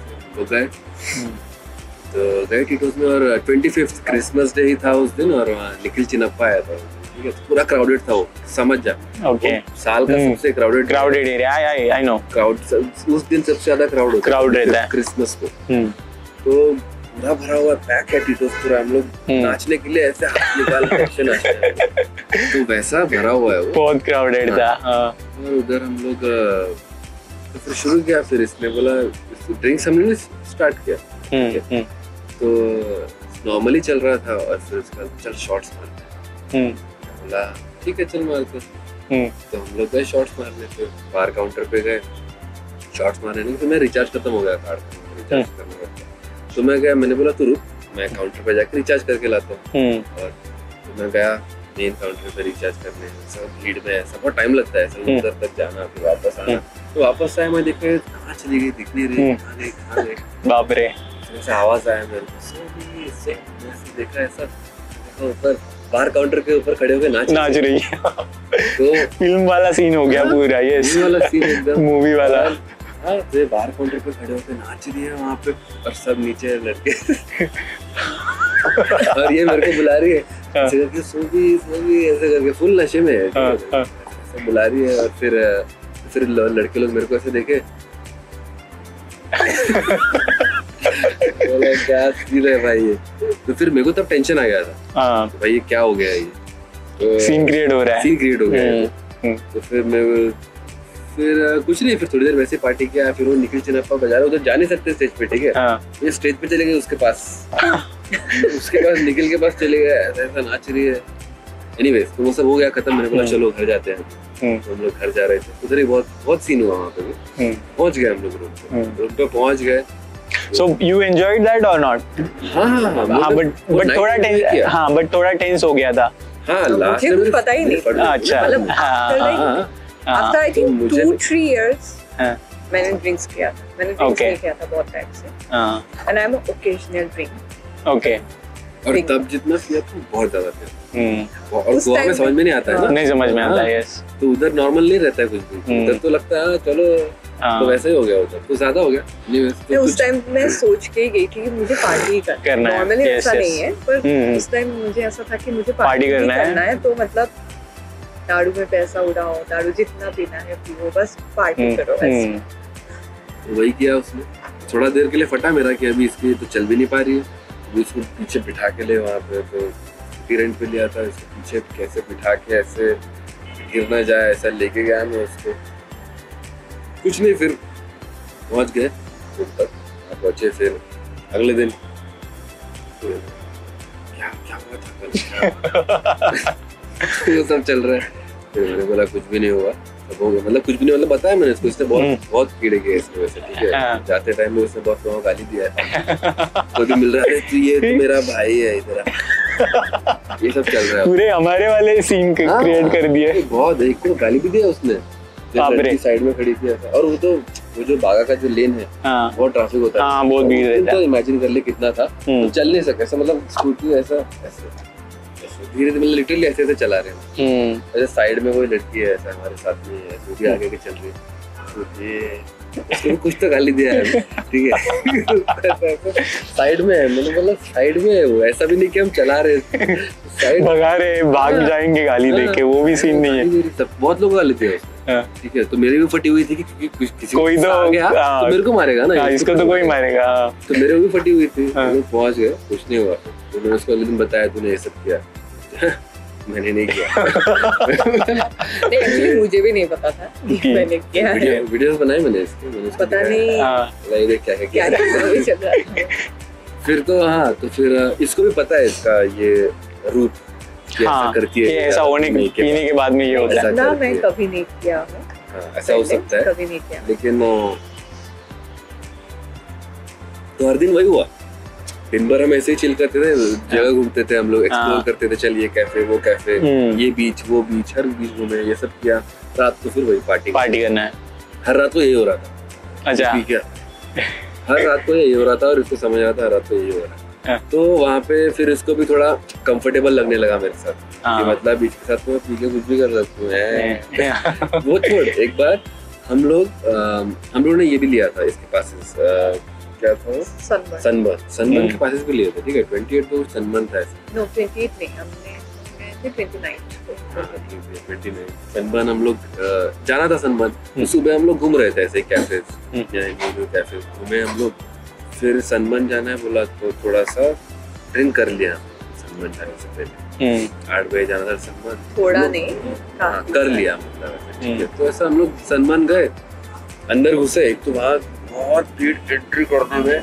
तो गए टीटोस में, और 25th क्रिसमस डे ही था उस दिन, और वहाँ निखिल चिनप्पा आया था, ठीक है। पूरा क्राउडेड था वो, समझ जा। ओके। साल का सबसे crowded area, I know. Crowd उस दिन सबसे ज्यादा क्राउड रहता है क्रिसमस को। तो पूरा भरा हुआ पैक है टीटोस पूरा। हम लोग नाचने के लिए ऐसे हाथ निकाल के ऐसे नाचते हैं, तो वैसा भरा हुआ है वो, बहुत क्राउडेड था। और उधर हम लोग तो फिर शुरू किया। फिर इसने बोला ड्रिंक्स हमने स्टार्ट किया। तो नॉर्मली चल रहा था, और फिर उसका चल शॉट्स मारते हैं। बोला ठीक है चल मारते। तो हम लोग गए शॉट्स मारने। फिर बार काउंटर पे गए शॉट्स मारने। नहीं तो मैं रिचार्ज खत्म हो गया कार्ड, रिचार्ज करने का। तो मैं गया, मैंने बोला तू रुक, मैं काउंटर पे जाके रिचार्ज करके लाता हूँ। और तो मैं गया मेन काउंटर पे रिचार्ज करने। सब भीड़ में ऐसा बहुत टाइम लगता है, सब उधर तक जाना फिर वापस आना। तो वापस आया, मैं देखा कहाँ चली गई, दिख नहीं रही, कहाँ गई। बाप रे। ऐसे आवाज आया मेरे को, ऐसे देखा, ऐसा देखा ऊपर बार काउंटर के ऊपर खड़े होकर नाच रही है। तो फिल्म वाला सीन हो गया पूरा। ये वाला सीन एकदम मूवी वाला। हाँ, तो बार काउंटर पे खड़े होकर नाच रही है वहाँ पे, और सब नीचे लड़के और ये मेरे को बुला रही है ऐसे करके, सोभी ऐसे करके, फुल नशे में है, ऐसे बुला रही है। और फिर लड़के लोग मेरे को ऐसे देखे, क्या सीन है भाई ये। तो फिर मेरे को तब टेंशन आ गया था, तो भाई ये क्या हो गया है, ये सीन क्रिएट हो रहा है। तो फिर कुछ नहीं, फिर थोड़ी देर वैसे पार्टी किया। फिर वो निखिल चिनप्पा बजा रहा, उधर जा नहीं सकते स्टेज पे, ठीक है। ये स्टेज पे चले गए उसके पास, निखिल के पास चले गए, ऐसा नाच रही है। एनीवेज तो वो सब हो गया खत्म। मैंने बोला चलो घर जाते हैं। तो हम लोग घर जा रहे थे, उधर ही बहुत सीन हुआ वहाँ पे भी। पहुँच गए हम लोग रूम पे पहुँच गए। So you enjoyed that or not? हाँ, बट थोड़ा टेंस हो गया था। हाँ, लास्ट में मुझे पता ही नहीं। अच्छा, आफ्टर आई थिंक 2-3 years मैंने ड्रिंक्स किया था। मैंने ड्रिंक्स नहीं किया था बहुत टाइम से, and I am occasional drink. Okay. और तब जितना पिया था बहुत ज्यादा पिया, और गोवा में समझ में नहीं आता है। नहीं समझ में आता है। यस। तो उधर नॉर्मल नहीं रहता है कुछ भी, उधर तो लगता है चलो, तो वैसे ही हो गया उधर, तो ज्यादा हो गया। तो उस टाइम मैं सोच के गई थी कि मुझे पार्टी करना है। नॉर्मली ऐसा नहीं है, पर उस टाइम मुझे ऐसा था कि मुझे पार्टी करना है। तो मतलब दारू में पैसा उड़ाओ, दारू जितना पीना है पियो, बस पार्टी करो। वही किया उसने। थोड़ा देर के लिए फटा मेरा कि अभी इसकी तो चल भी नहीं पा रही है, अभी इसको पीछे बिठा के ले वहाँ पे, तो रेंट पे लिया था, इसको पीछे कैसे बिठा के ऐसे गिर ना जाए ऐसा लेके गया मैं उसको। कुछ नहीं, फिर पहुंच गए तक पहुंचे। फिर अगले दिन क्या हुआ था कल, वो सब चल रहा है। फिर मैंने बोला कुछ भी नहीं हुआ, सब हो गया। मतलब कुछ भी नहीं, मतलब बताया मैंने इसको, इसने बहुत कीड़े किए इसने वैसे, ठीक है। जाते टाइम में उसने बहुत लोगों को गाली दिया है, कोई भी मिल रहा है तो ये तो मेरा भाई है इधर, ये सब चल रहा है। पूरे हमारे वाले सीन क्रिएट कर दिए। बहुत, एक को गाली भी दिया उसने, साइड में खड़ी थी ऐसा। और वो जो बागा का जो लेन है बहुत ट्रैफिक होता है, बहुत भीड़ रहता है। तो इमेजिन कर ले कितना था, तो चल नहीं सके ऐसा, मतलब स्कूटी ऐसा धीरे धीरे, लिटरली ऐसे चला रहे हैं। ऐसे साइड में कोई लड़की है ऐसा हमारे साथ में, ऐसे भी आगे के चल रही है, ये उसको कुछ तो गाली दिया है, ठीक है। साइड में है, मैंने बोला साइड में है वो, ऐसा भी नहीं कि हम चला रहे साइड भगा रहे, भाग जाएंगे गाली देके, वो भी सीन नहीं है। बहुत लोग गाली दिए, ठीक है। तो मेरी भी फटी हुई थी कि किसी कोई तो आ गया तो मेरे को मारेगा ना, इसको तो कोई मारेगा। तो मेरे भी फटी हुई थी, लोग पहुंच गए, कुछ नहीं हुआ। तो मैंने उसको अगले दिन बताया तूने ये सब किया। मैंने नहीं किया। नहीं, एक्चुअली मुझे भी नहीं पता था कि मैंने किया है। वीडियोस बनाए मैंने इसके, पता नहीं लाइव क्या क्या चल रहा था। फिर तो हाँ, तो फिर इसको भी पता है इसका ये रूप हाँ, करती है, ऐसा होने पीने के बाद में ये होता है ना। मैं कभी नहीं किया हूँ, ऐसा हो सकता है, कभी नहीं किया। लेकिन तो हर दिन वही हुआ। दिन भर हम ऐसे ही चिल करते थे, जगह घूमते थे हम लोग, एक्सप्लोर करते थे, चल ये कैफे वो कैफे, ये बीच वो बीच, हर बीच घूमे, ये सब किया। रात को फिर वही पार्टी करना है। हर रात को यही हो रहा था। अच्छा, क्या हर रात को यही हो रहा था और इसको समझ रहा था हर रात को यही हो रहा है। तो वहाँ पे फिर इसको भी थोड़ा कंफर्टेबल लगने लगा मेरे साथ कि मतलब बीच के साथ में पी के कुछ भी कर सकते हैं। वो छोड़, एक बार हम लोग ने ये भी लिया था इसके पास, क्या था, सनबर्न के पासेस भी लिए थे, ठीक है। 28 को सनबर्न था ऐसा। नो 28 नहीं, हमने 29 सनबर्न हम लोग जाना था सनबर्न। तो सुबह हम लोग घूम रहे थे ऐसे कैफेज, कैफेज घूमे हम लोग। फिर सनबर्न जाना है बोला तो थोड़ा सा ड्रिंक कर लिया सनबर्न जाने से पहले। 8 बजे जाना था सनबर्न, थोड़ा नहीं कर लिया मतलब, ठीक है। तो ऐसा हम लोग सनबर्न गए, अंदर घुसे। एक तो वहाँ बहुत भीड़, एंट्री करने में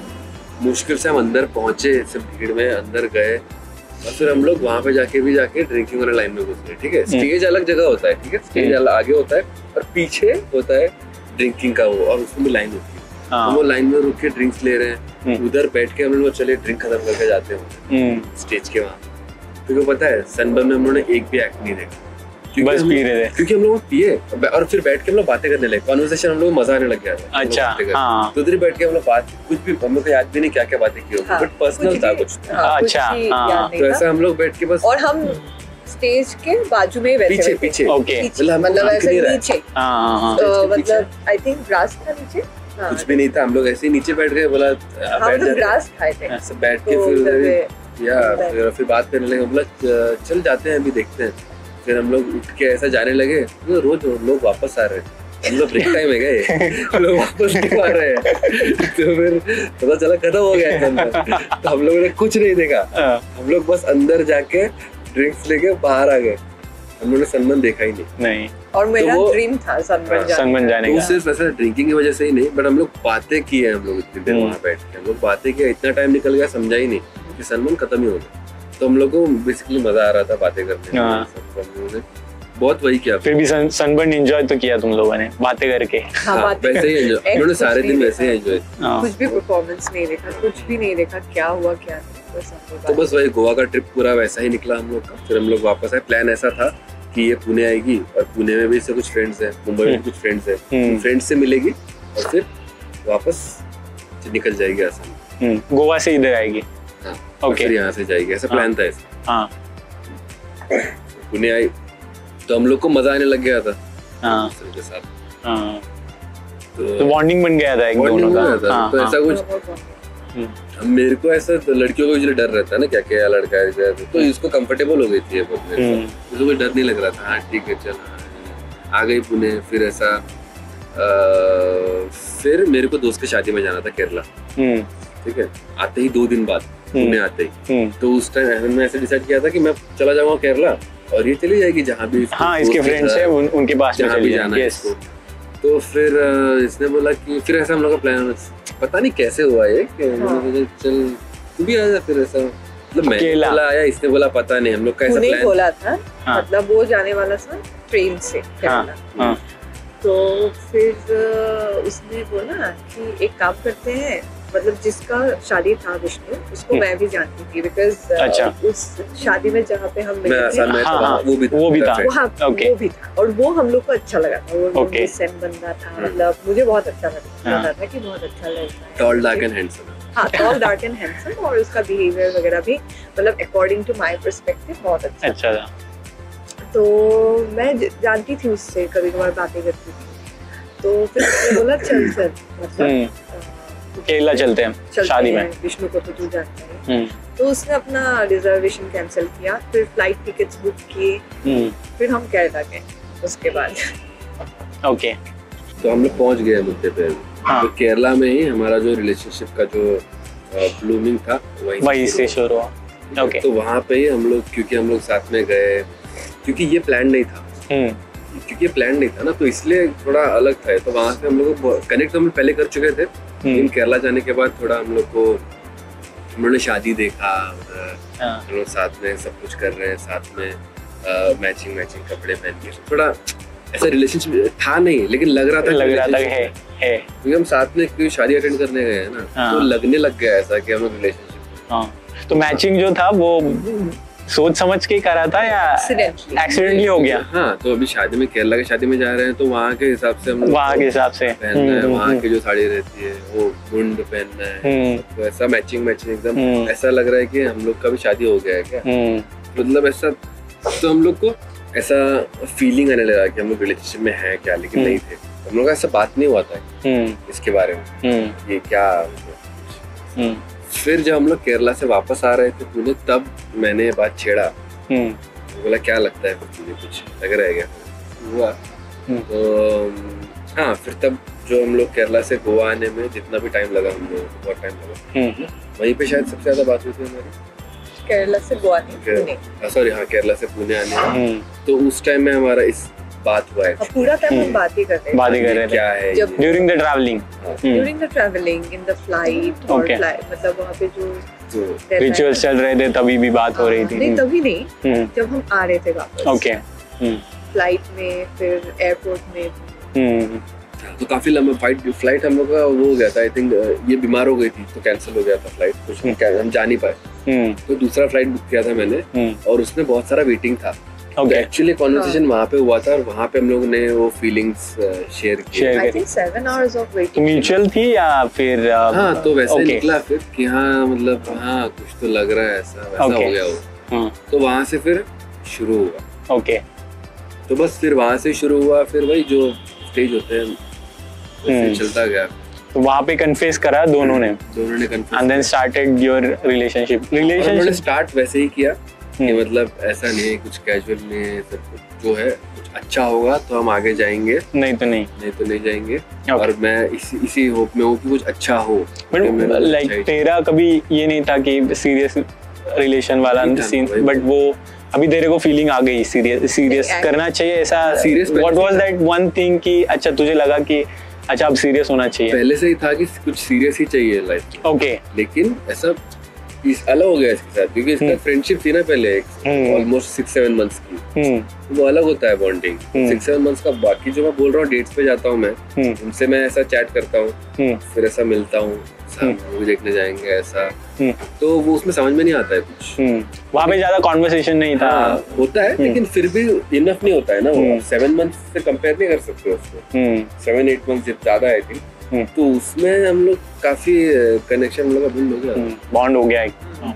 मुश्किल से हम अंदर पहुंचे, सब भीड़ में अंदर गए। और फिर हम लोग वहाँ पे जाके ड्रिंकिंग वाले लाइन में घुस गए, ठीक है। स्टेज अलग जगह होता है, ठीक है, स्टेज आगे होता है और पीछे होता है ड्रिंकिंग का वो, और उसमें भी लाइन होती है। हम वो लाइन में रुक के ड्रिंक्स ले रहे हैं, उधर बैठ के हम लोग चले ड्रिंक खत्म करके जाते हैं स्टेज के वहाँ। तो पता है सनबर्न में हम लोगों ने एक भी एक्ट नहीं देखा, बस पी रहे थे, क्योंकि हम लोग पिए और फिर बैठ के हम लोग बातें करने लगे, कॉन्वर्सेशन हम लोग मजा आने लग गया था। अच्छा, हाँ। तो उधर बैठ के हम लोग बात, कुछ भी हम लोग को याद भी नहीं क्या क्या बातें की होगी, बट पर्सनल था कुछ। अच्छा, तो ऐसा हम लोग बैठ के बस, और हम स्टेज के बाजू में बैठे पीछे मतलब ऐसे नीचे, मतलब आई थिंक ग्रास था नीचे, कुछ भी नहीं था। हम लोग ऐसे ही नीचे बैठ गए, बोला हम लोग ग्रास खाए थे, सब बैठ के फिर बात करने लगे। बोला चल जाते हैं अभी देखते हैं। फिर हम लोग उठ के ऐसा जाने लगे, तो रोज लोग वापस आ रहे हैं, हम लोग ब्रेक टाइम है गए, लोग वापस नहीं आ रहे हैं। तो फिर पता चला खत्म हो गया है। तो हम लोगों ने कुछ नहीं देखा, हम लोग बस अंदर जाके ड्रिंक्स लेके बाहर आ गए। हम लोगों ने सनबर्न देखा ही नहीं। और मेरा ड्रीम था सनबर्न जाने का। सिर्फ ऐसा ड्रिंकिंग की वजह से ही नहीं, बट हम लोग बातें की है, हम लोग इतनी देर वहाँ बैठ के हम लोग बातें किया, इतना टाइम निकल गया समझा ही नहीं कि सनबर्न खत्म ही हो गया। तो हम लोग को बेसिकली मजा आ रहा था बातें करने में, बहुत वही किया। फिर भी सनबर्न एंजॉय तो किया तुम लोगों ने बातें करके? वैसे ही एंजॉय, उन्होंने सारे दिन वैसे ही एंजॉय। कुछ भी परफॉर्मेंस नहीं देखा, कुछ भी नहीं देखा, क्या हुआ क्या नहीं। तो बस वही गोवा का ट्रिप पूरा वैसा ही निकला हम लोग का। फिर हम लोग वापस आए। प्लान ऐसा था कि ये पुणे आएगी और पुणे में भी इससे कुछ फ्रेंड्स हैं, मुंबई में कुछ फ्रेंड्स हैं, फ्रेंड्स से मिलेगी और फिर वापस निकल जाएगी आसाम। गोवा से इधर आएगी, फिर यहाँ से जाएगी, ऐसा प्लान था इसका। पुणे आई तो हम लोग को मजा आने लग गया था के साथ, तो बॉन्डिंग बन गया था एक दोनों का। तो ऐसा कुछ मेरे को ऐसा लड़कियों को डर रहता है ना, क्या क्या लड़का है, तो इसको कंफर्टेबल हो गई थी इसको कोई डर नहीं लग रहा था। हाँ ठीक है चल, आ गई पुणे। फिर ऐसा फिर मेरे को दोस्त की शादी में जाना था केरला, ठीक है। आते ही 2 दिन बाद पुणे आते ही, तो उस टाइम मैंने ऐसे डिसाइड किया था कि मैं चला जाऊंगा केरला और ये चली जाएगी जहाँ भी इसके फ्रेंड्स है उनके पास जहाँ भी जाना है इसको। तो फिर इसने बोला कि फिर ऐसा हम लोग का प्लान पता नहीं कैसे हुआ ये कि चल तू भी आ जा। फिर ऐसा मतलब मैं बोला आया, इसने बोला पता नहीं, हम लोग का ऐसा प्लान बोला था। मतलब वो जाने वाला था ट्रेन से केरला। तो फिर उसने बोला कि एक काम करते हैं, मतलब जिसका शादी था विष्णु, उसको मैं भी जानती थी, बिकॉज उस शादी में जहाँ पे हम मिले थे वो भी था वो भी था और वो हम लोग को अच्छा लगा था। वो सेम बंदा था, मतलब मुझे बहुत अच्छा लगा था कि बहुत अच्छा लड़का है, टॉल डार्क एंड हैंडसम। हाँ, टॉल डार्क एंड हैंडसम, और उसका बिहेवियर वगैरह भी मतलब अकॉर्डिंग टू माय पर्सपेक्टिव बहुत अच्छा था। तो मैं जानती थी उससे, कभी कभार बातें करती थी। तो फिर उसने बोला चल मतलब केरला चलते हैं शादी में, विष्णु को तो तू जानता है। तो उसने अपना रिजर्वेशन कैंसिल किया, फिर फ्लाइट टिकट्स बुक किए, फिर हम केरला गए उसके बाद। ओके, तो हम लोग पहुंच गए मुद्दे पे। तो केरला में ही हमारा जो रिलेशनशिप का जो ब्लूमिंग था वही से शुरू हुआ। ओके, तो वहाँ पे ही हम लोग, क्योंकि हम लोग साथ में गए, क्योंकि ये प्लान नहीं था, क्योंकि ये प्लान नहीं था ना, तो इसलिए थोड़ा अलग था। तो वहाँ से हम लोग को कनेक्ट हम पहले कर चुके थे, लेकिन केरला जाने के बाद थोड़ा हम लोग को, हम लोगों ने शादी देखा उधर, हम लोग साथ में सब कुछ कर रहे हैं, साथ में मैचिंग कपड़े पहन के, थोड़ा ऐसा रिलेशनशिप था नहीं, लेकिन लग रहा था है। क्योंकि हम साथ में कोई शादी अटेंड करने गए हैं ना, तो लगने लग गया ऐसा कि हम लोग रिलेशनशिप। हाँ, तो मैचिंग जो था वो सोच समझ के करा था या एक्सीडेंटली हो गया? हाँ, तो अभी शादी में, केरला की शादी में जा रहे हैं, तो वहाँ के हिसाब से हम वहाँ के हिसाब से पहनना है, वहाँ की जो साड़ी रहती है वो मुंड पहनना है, तो ऐसा मैचिंग एकदम ऐसा लग रहा है कि हम लोग का भी शादी हो गया है क्या, मतलब ऐसा। तो हम लोग को ऐसा फीलिंग आने लगा कि हम लोग रिलेशनशिप में हैं क्या, लेकिन नहीं थे। हम लोग का ऐसा बात नहीं हुआ था इसके बारे में, ये क्या। फिर जब हम लोग केरला से वापस आ रहे थे पुणे, तब मैंने बात छेड़ा, बोला क्या लगता है तुझे, कुछ लग रहा है क्या हुआ। तो हाँ, फिर तब जो हम लोग केरला से गोवा आने में जितना भी टाइम लगा, हम लोग बहुत टाइम लगा, वहीं पे शायद सबसे ज्यादा बात हुई थी हमारी। केरला से गोवा नहीं, पुणे। सॉरी, हाँ, केरला से पुणे आने में, तो उस टाइम में हमारा इस बात हुआ है, पूरा टाइम हम बात ही कर रहे थे क्या है during the travelling, in the flight, और मतलब वहाँ पे जो रिचुअल्स चल रहे थे तभी भी बात हो रही थी। नहीं, तभी नहीं, जब हम आ रहे थे वापस। ओके, फ्लाइट में, फिर एयरपोर्ट में। तो काफी लंबा फ्लाइट हम लोग का वो हो गया था। आई थिंक ये बीमार हो गई थी तो कैंसिल हो गया था फ्लाइट, कुछ हम जा नहीं पाए। तो दूसरा फ्लाइट बुक किया था मैंने, और उसमें बहुत सारा वेटिंग था। एक्चुअली कॉन्वर्सेशन वहाँ पे हुआ था, और वहाँ पे हम लोग ने वो फीलिंग्स शेयर की। I think 7 hours of waiting mutual थी या फिर हाँ, तो वैसे निकला फिर कि हाँ, मतलब हाँ, कुछ तो लग रहा है, ऐसा वैसा हो गया वो। तो वहाँ से फिर शुरू हुआ। ओके, तो बस फिर वहाँ से शुरू हुआ, फिर वही जो स्टेज होते हैं वैसे चलता गया। तो वहाँ पे कन्फेस करा दोनों ने confess, and then started your relationship start वैसे ही किया कि मतलब ऐसा नहीं है, कुछ कैजुअल नहीं है, सब कुछ जो है कुछ अच्छा होगा तो हम आगे जाएंगे, नहीं तो नहीं जाएंगे। और मैं इसी होप में हूँ कि कुछ अच्छा हो। बट लाइक तेरा कभी ये नहीं था कि सीरियस रिलेशन वाला सीन, बट वो अभी तेरे को फीलिंग आ गई सीरियस करना चाहिए ऐसा? What was that one thing कि अच्छा तुझे लगा कि अच्छा अब सीरियस होना चाहिए? पहले से ही था कि कुछ सीरियस ही चाहिए लाइफ में। ओके, लेकिन ऐसा अलग हो गया इसके साथ, क्योंकि इसका फ्रेंडशिप थी ना पहले ऑलमोस्ट 6-7 मंथ्स की, तो वो अलग होता है बॉन्डिंग 6-7 मंथ्स का। बाकी जो मैं बोल रहा हूँ, डेट्स पे जाता हूँ मैं, उनसे मैं ऐसा चैट करता हूँ, फिर ऐसा मिलता हूँ, मूवी देखने जाएंगे ऐसा, तो वो उसमें समझ में नहीं आता है कुछ। वहाँ पे ज्यादा कॉन्वर्सेशन नहीं था। होता है, लेकिन फिर भी इनफ नहीं होता है ना वो। 7 मंथ्स से कंपेयर नहीं कर सकते उसको, 7-8 मंथ्स ज्यादा आई थिंक। तो उसमें हम लोग काफी कनेक्शन हम लोग का बिल्ड हो गया, बॉन्ड हो गया,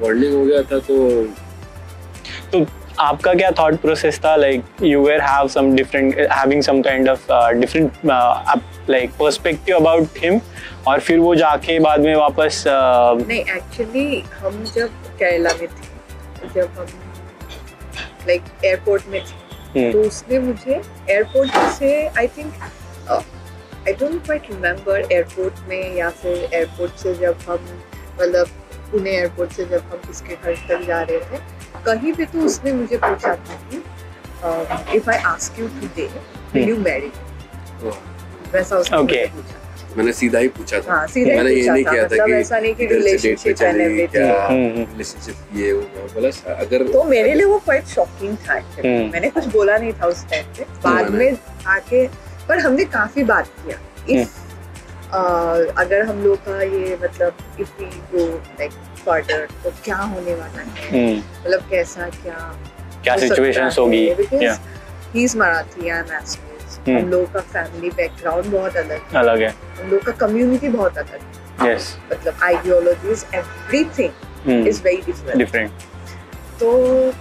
बॉन्डिंग हो गया था। तो आपका क्या थॉट प्रोसेस था? Like you were have some different, having some kind of different like perspective about him, और फिर वो जाके बाद में वापस नहीं, एक्चुअली हम जब केरला में थे, जब हम लाइक एयरपोर्ट में थे, तो उसने मुझे एयरपोर्ट से I think I don't quite remember airport में या फिर एयरपोर्ट से जब हम मतलब पुणे एयरपोर्ट से जब हम उसके घर तक जा रहे थे, कहीं पे तो उसने मुझे पूछा था कि if I ask you today will you Mary, वैसा उसने मुझे पूछा। मैंने सीधा ही पूछा था। हाँ, सीधा मैंने ये नहीं किया था कि ऐसा नहीं कि रिलेशनशिप एंड एवरीथिंग, रिलेशनशिप ये होगा, बोला अगर। तो मेरे लिए वो क्वाइट शॉकिंग था। मैंने कुछ बोला नहीं था उस टाइम पे, बाद में आके, पर हमने काफी बात किया। इफ अगर हम लोग का ये मतलब if we go like further तो क्या होने वाला है, मतलब कैसा क्या सिचुएशंस होगी। He is Marathi, I am Astros, हम लोग का फैमिली बैकग्राउंड बहुत अलग है, हम लोग का कम्युनिटी बहुत अलग है, मतलब ideologies everything is very different. तो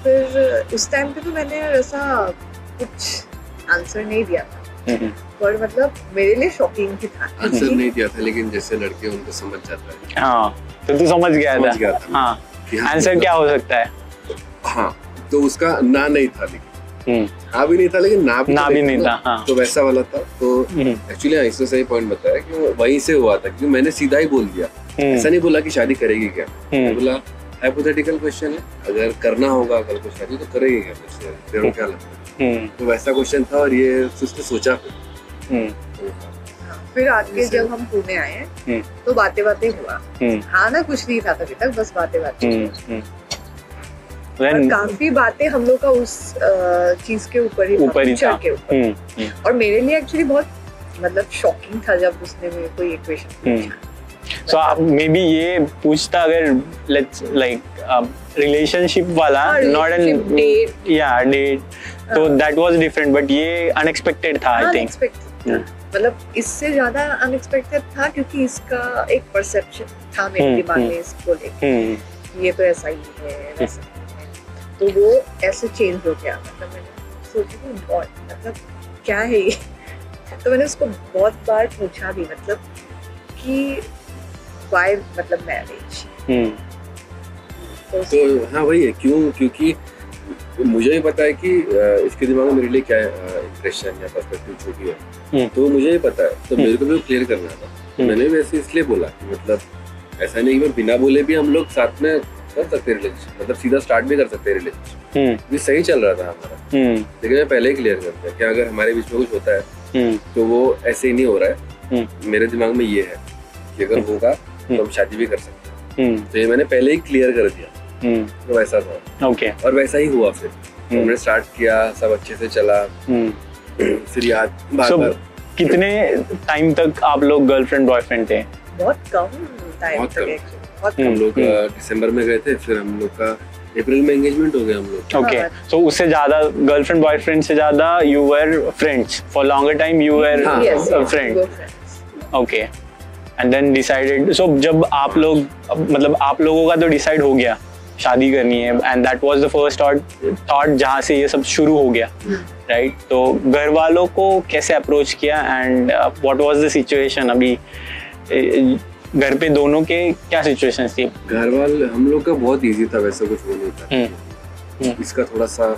फिर उस टाइम पे तो मैंने ऐसा कुछ आंसर नहीं दिया था, पर मतलब मेरे लिए शॉकिंग ही था। आंसर नहीं दिया था, लेकिन जैसे लड़के उनको समझ जाता है। हाँ, तो तू समझ गया था। हाँ, आंसर क्या हो सकता है? हाँ, तो उसका ना नहीं था, लेकिन हाँ भी नहीं था, लेकिन ना भी नहीं था। हाँ। तो वैसा वाला था। तो एक्चुअली इसने सही पॉइंट बताया कि वो वहीं से हुआ था, क्योंकि मैंने सीधा ही बोल दिया। ऐसा नहीं बोला कि शादी करेगी क्या, बोला हाइपोथेटिकल क्वेश्चन है, अगर करना होगा कल को शादी तो करेगी क्या, तेरे को क्या लगता है? तो वैसा क्वेश्चन था, और ये उसने सोचा फिर आगे जब हम पुणे आए तो बातें हुआ। हाँ ना, कुछ नहीं था तभी तक, बस बातें और काफी बातें हम लोग का उस चीज के ऊपर ही था। और मेरे लिए एक्चुअली बहुत मतलब शॉकिंग था जब उसने मेरे को ये क्वेश्चन पूछा। सो मे बी ये पूछता अगर लेट्स लाइक रिलेशनशिप वाला, नॉट एन डेट, या डेट, तो दैट वाज डिफरेंट, बट ये अनएक्सपेक्टेड था। आई थिंक मतलब इससे ज्यादा अनएक्सपेक्टेड था, क्योंकि इसका एक परसेप्शन था मेरे दिमाग में इसको लेके, ये तो ऐसा ही है वैसा है, तो वो ऐसे चेंज हो गया। मतलब मैंने सोची कि बहुत मतलब क्या है ये, तो मैंने उसको बहुत बार पूछा भी, मतलब कि वाई मतलब मैरिज। तो हाँ वही है, क्यों, क्योंकि मुझे ही पता है कि इसके दिमाग में मेरे लिए क्या इंप्रेशन या पर्सपेक्टिव छोटी है, तो मुझे ही पता है, तो मेरे को भी क्लियर करना था। मैंने भी ऐसे इसलिए बोला कि मतलब ऐसा नहीं कि मैं बिना बोले भी हम लोग साथ में कर सकते रिलेशनशिप, मतलब सीधा स्टार्ट भी कर सकते रिलेशनशिप, भी सही चल रहा था हमारा। लेकिन मैं पहले ही क्लियर कर दिया कि अगर हमारे बीच में कुछ होता है तो वो ऐसे ही नहीं हो रहा है। मेरे दिमाग में ये है कि अगर होगा तो हम शादी भी कर सकते हैं, तो ये मैंने पहले ही क्लियर कर दिया। तो वैसा था। और वैसा ही हुआ। फिर हमने स्टार्ट किया, सब अच्छे से चला। फिर याद बार कितने टाइम तक आप लोग गर्लफ्रेंड बॉयफ्रेंड थे? बहुत कम टाइम तक। हम लोग दिसंबर में गए थे, फिर हम लोग का अप्रैल में एंगेजमेंट हो गया हम लोग। ओके, सो उससे ज्यादा गर्लफ्रेंड बॉयफ्रेंड से ज्यादा you were friends for longer time, you were friend. Okay, and then decided. So जब आप लोग मतलब आप लोगों का तो डिसाइड हो गया शादी करनी है, and that was the first thought जहाँ से ये सब शुरू हो गया, राइट? तो घर वालों को कैसे अप्रोच किया, and what was the situation? अभी घर पे दोनों के क्या सिचुएशन थी? घर वाले हम लोग का बहुत इजी था, वैसा कुछ वो नहीं था। इसका थोड़ा सा,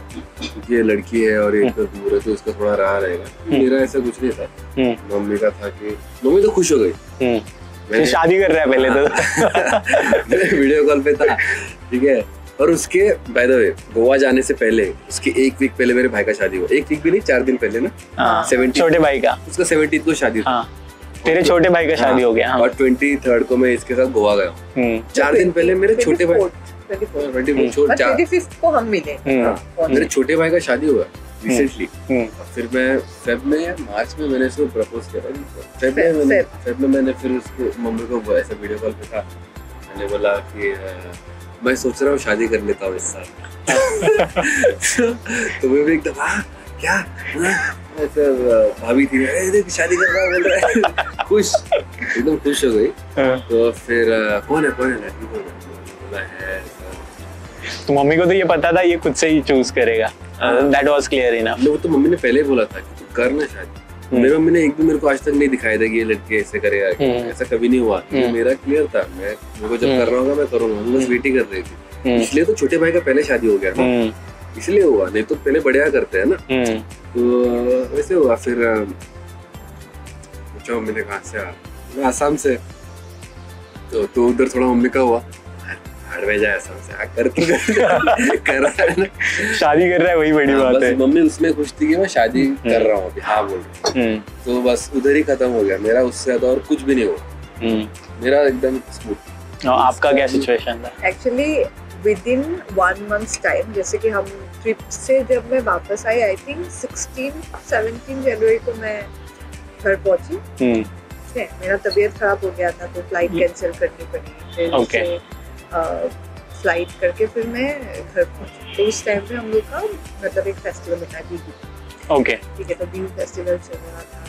ये लड़की है और एक दूर है, तो इसका थोड़ा रहा रहेगा। मेरा ऐसा कुछ नहीं था। मम्मी का था कि मम्मी तो खुश हो गई, तो शादी कर रहा है पहले तो वीडियो कॉल पे था, ठीक है। और उसके बाय द वे गोवा जाने से पहले, उसके एक वीक पहले मेरे भाई का शादी हुआ। एक वीक भी नहीं, 4 दिन पहले ना, 17 छोटे भाई का, उसका 17 को शादी था। तेरे छोटे भाई का शादी हो गया। और 23 को मैं इसके साथ गोवा गया। 4 दिन पहले मेरे छोटे भाई 25 को हम मिले। मेरे छोटे भाई का शादी हुआ रिसेंटली। फिर मैं फेब में या मार्च में मैंने इसको प्रपोज किया। फेब में मैंने फिर उसको मम्मी को ऐसा वीडियो कॉल पे था, मैंने बोला कि मैं सोच रहा हूँ शादी कर लेता हूँ इस साल। तो मैं भी एकदम क्या ऐसे भाभी थी, देख शादी कर रहा है बोल रहा है, खुश, एकदम खुश हो गई। तो फिर कौन है लड़की बोला है। तो मम्मी को तो ये पता था ये खुद से ही चूज करेगा, दैट वाज क्लियर इनफ। वो तो मम्मी ने पहले ही बोला था कि तू करना शादी। मेरी मम्मी ने एक भी मेरे को आज तक नहीं दिखाया था कि ये लड़के ऐसे करेगा, ऐसा कभी नहीं हुआ। मेरा क्लियर था, मेरे को जब करना होगा मैं करूंगा, बस वेट ही कर रही थी। इसलिए तो छोटे भाई का पहले शादी हो गया ना, इसलिए हुआ, नहीं तो पहले बढ़िया करते हैं ना। तो वैसे हुआ। फिर पूछा मम्मी ने कहाँ से, मैं आसाम से। तो उधर थोड़ा मम्मी का हुआ, हड़वेजा आसाम से कर कर रहा है ना, शादी कर रहा है, वही बड़ी बात है। मम्मी उसमें खुश थी कि मैं शादी कर रहा हूँ अभी, हाँ बोल रही। तो बस उधर ही खत्म हो गया मेरा, उससे ज्यादा और कुछ भी नहीं हुआ मेरा, एकदम स्मूथ। आपका क्या सिचुएशन था? एक्चुअली विदिन 1 month's टाइम, जैसे कि हम ट्रिप से जब मैं वापस आई, आई थिंक 16-17 जनवरी को मैं घर पहुंची। मेरा तबीयत खराब हो गया था, तो फ्लाइट कैंसिल करनी पड़ी। फिर फ्लाइट करके फिर मैं घर पहुंची। तो उस टाइम पे हम लोग का मतलब एक फेस्टिवल होता है बीहू। ओके, ठीक है, तो बीहू फेस्टिवल चल रहा था।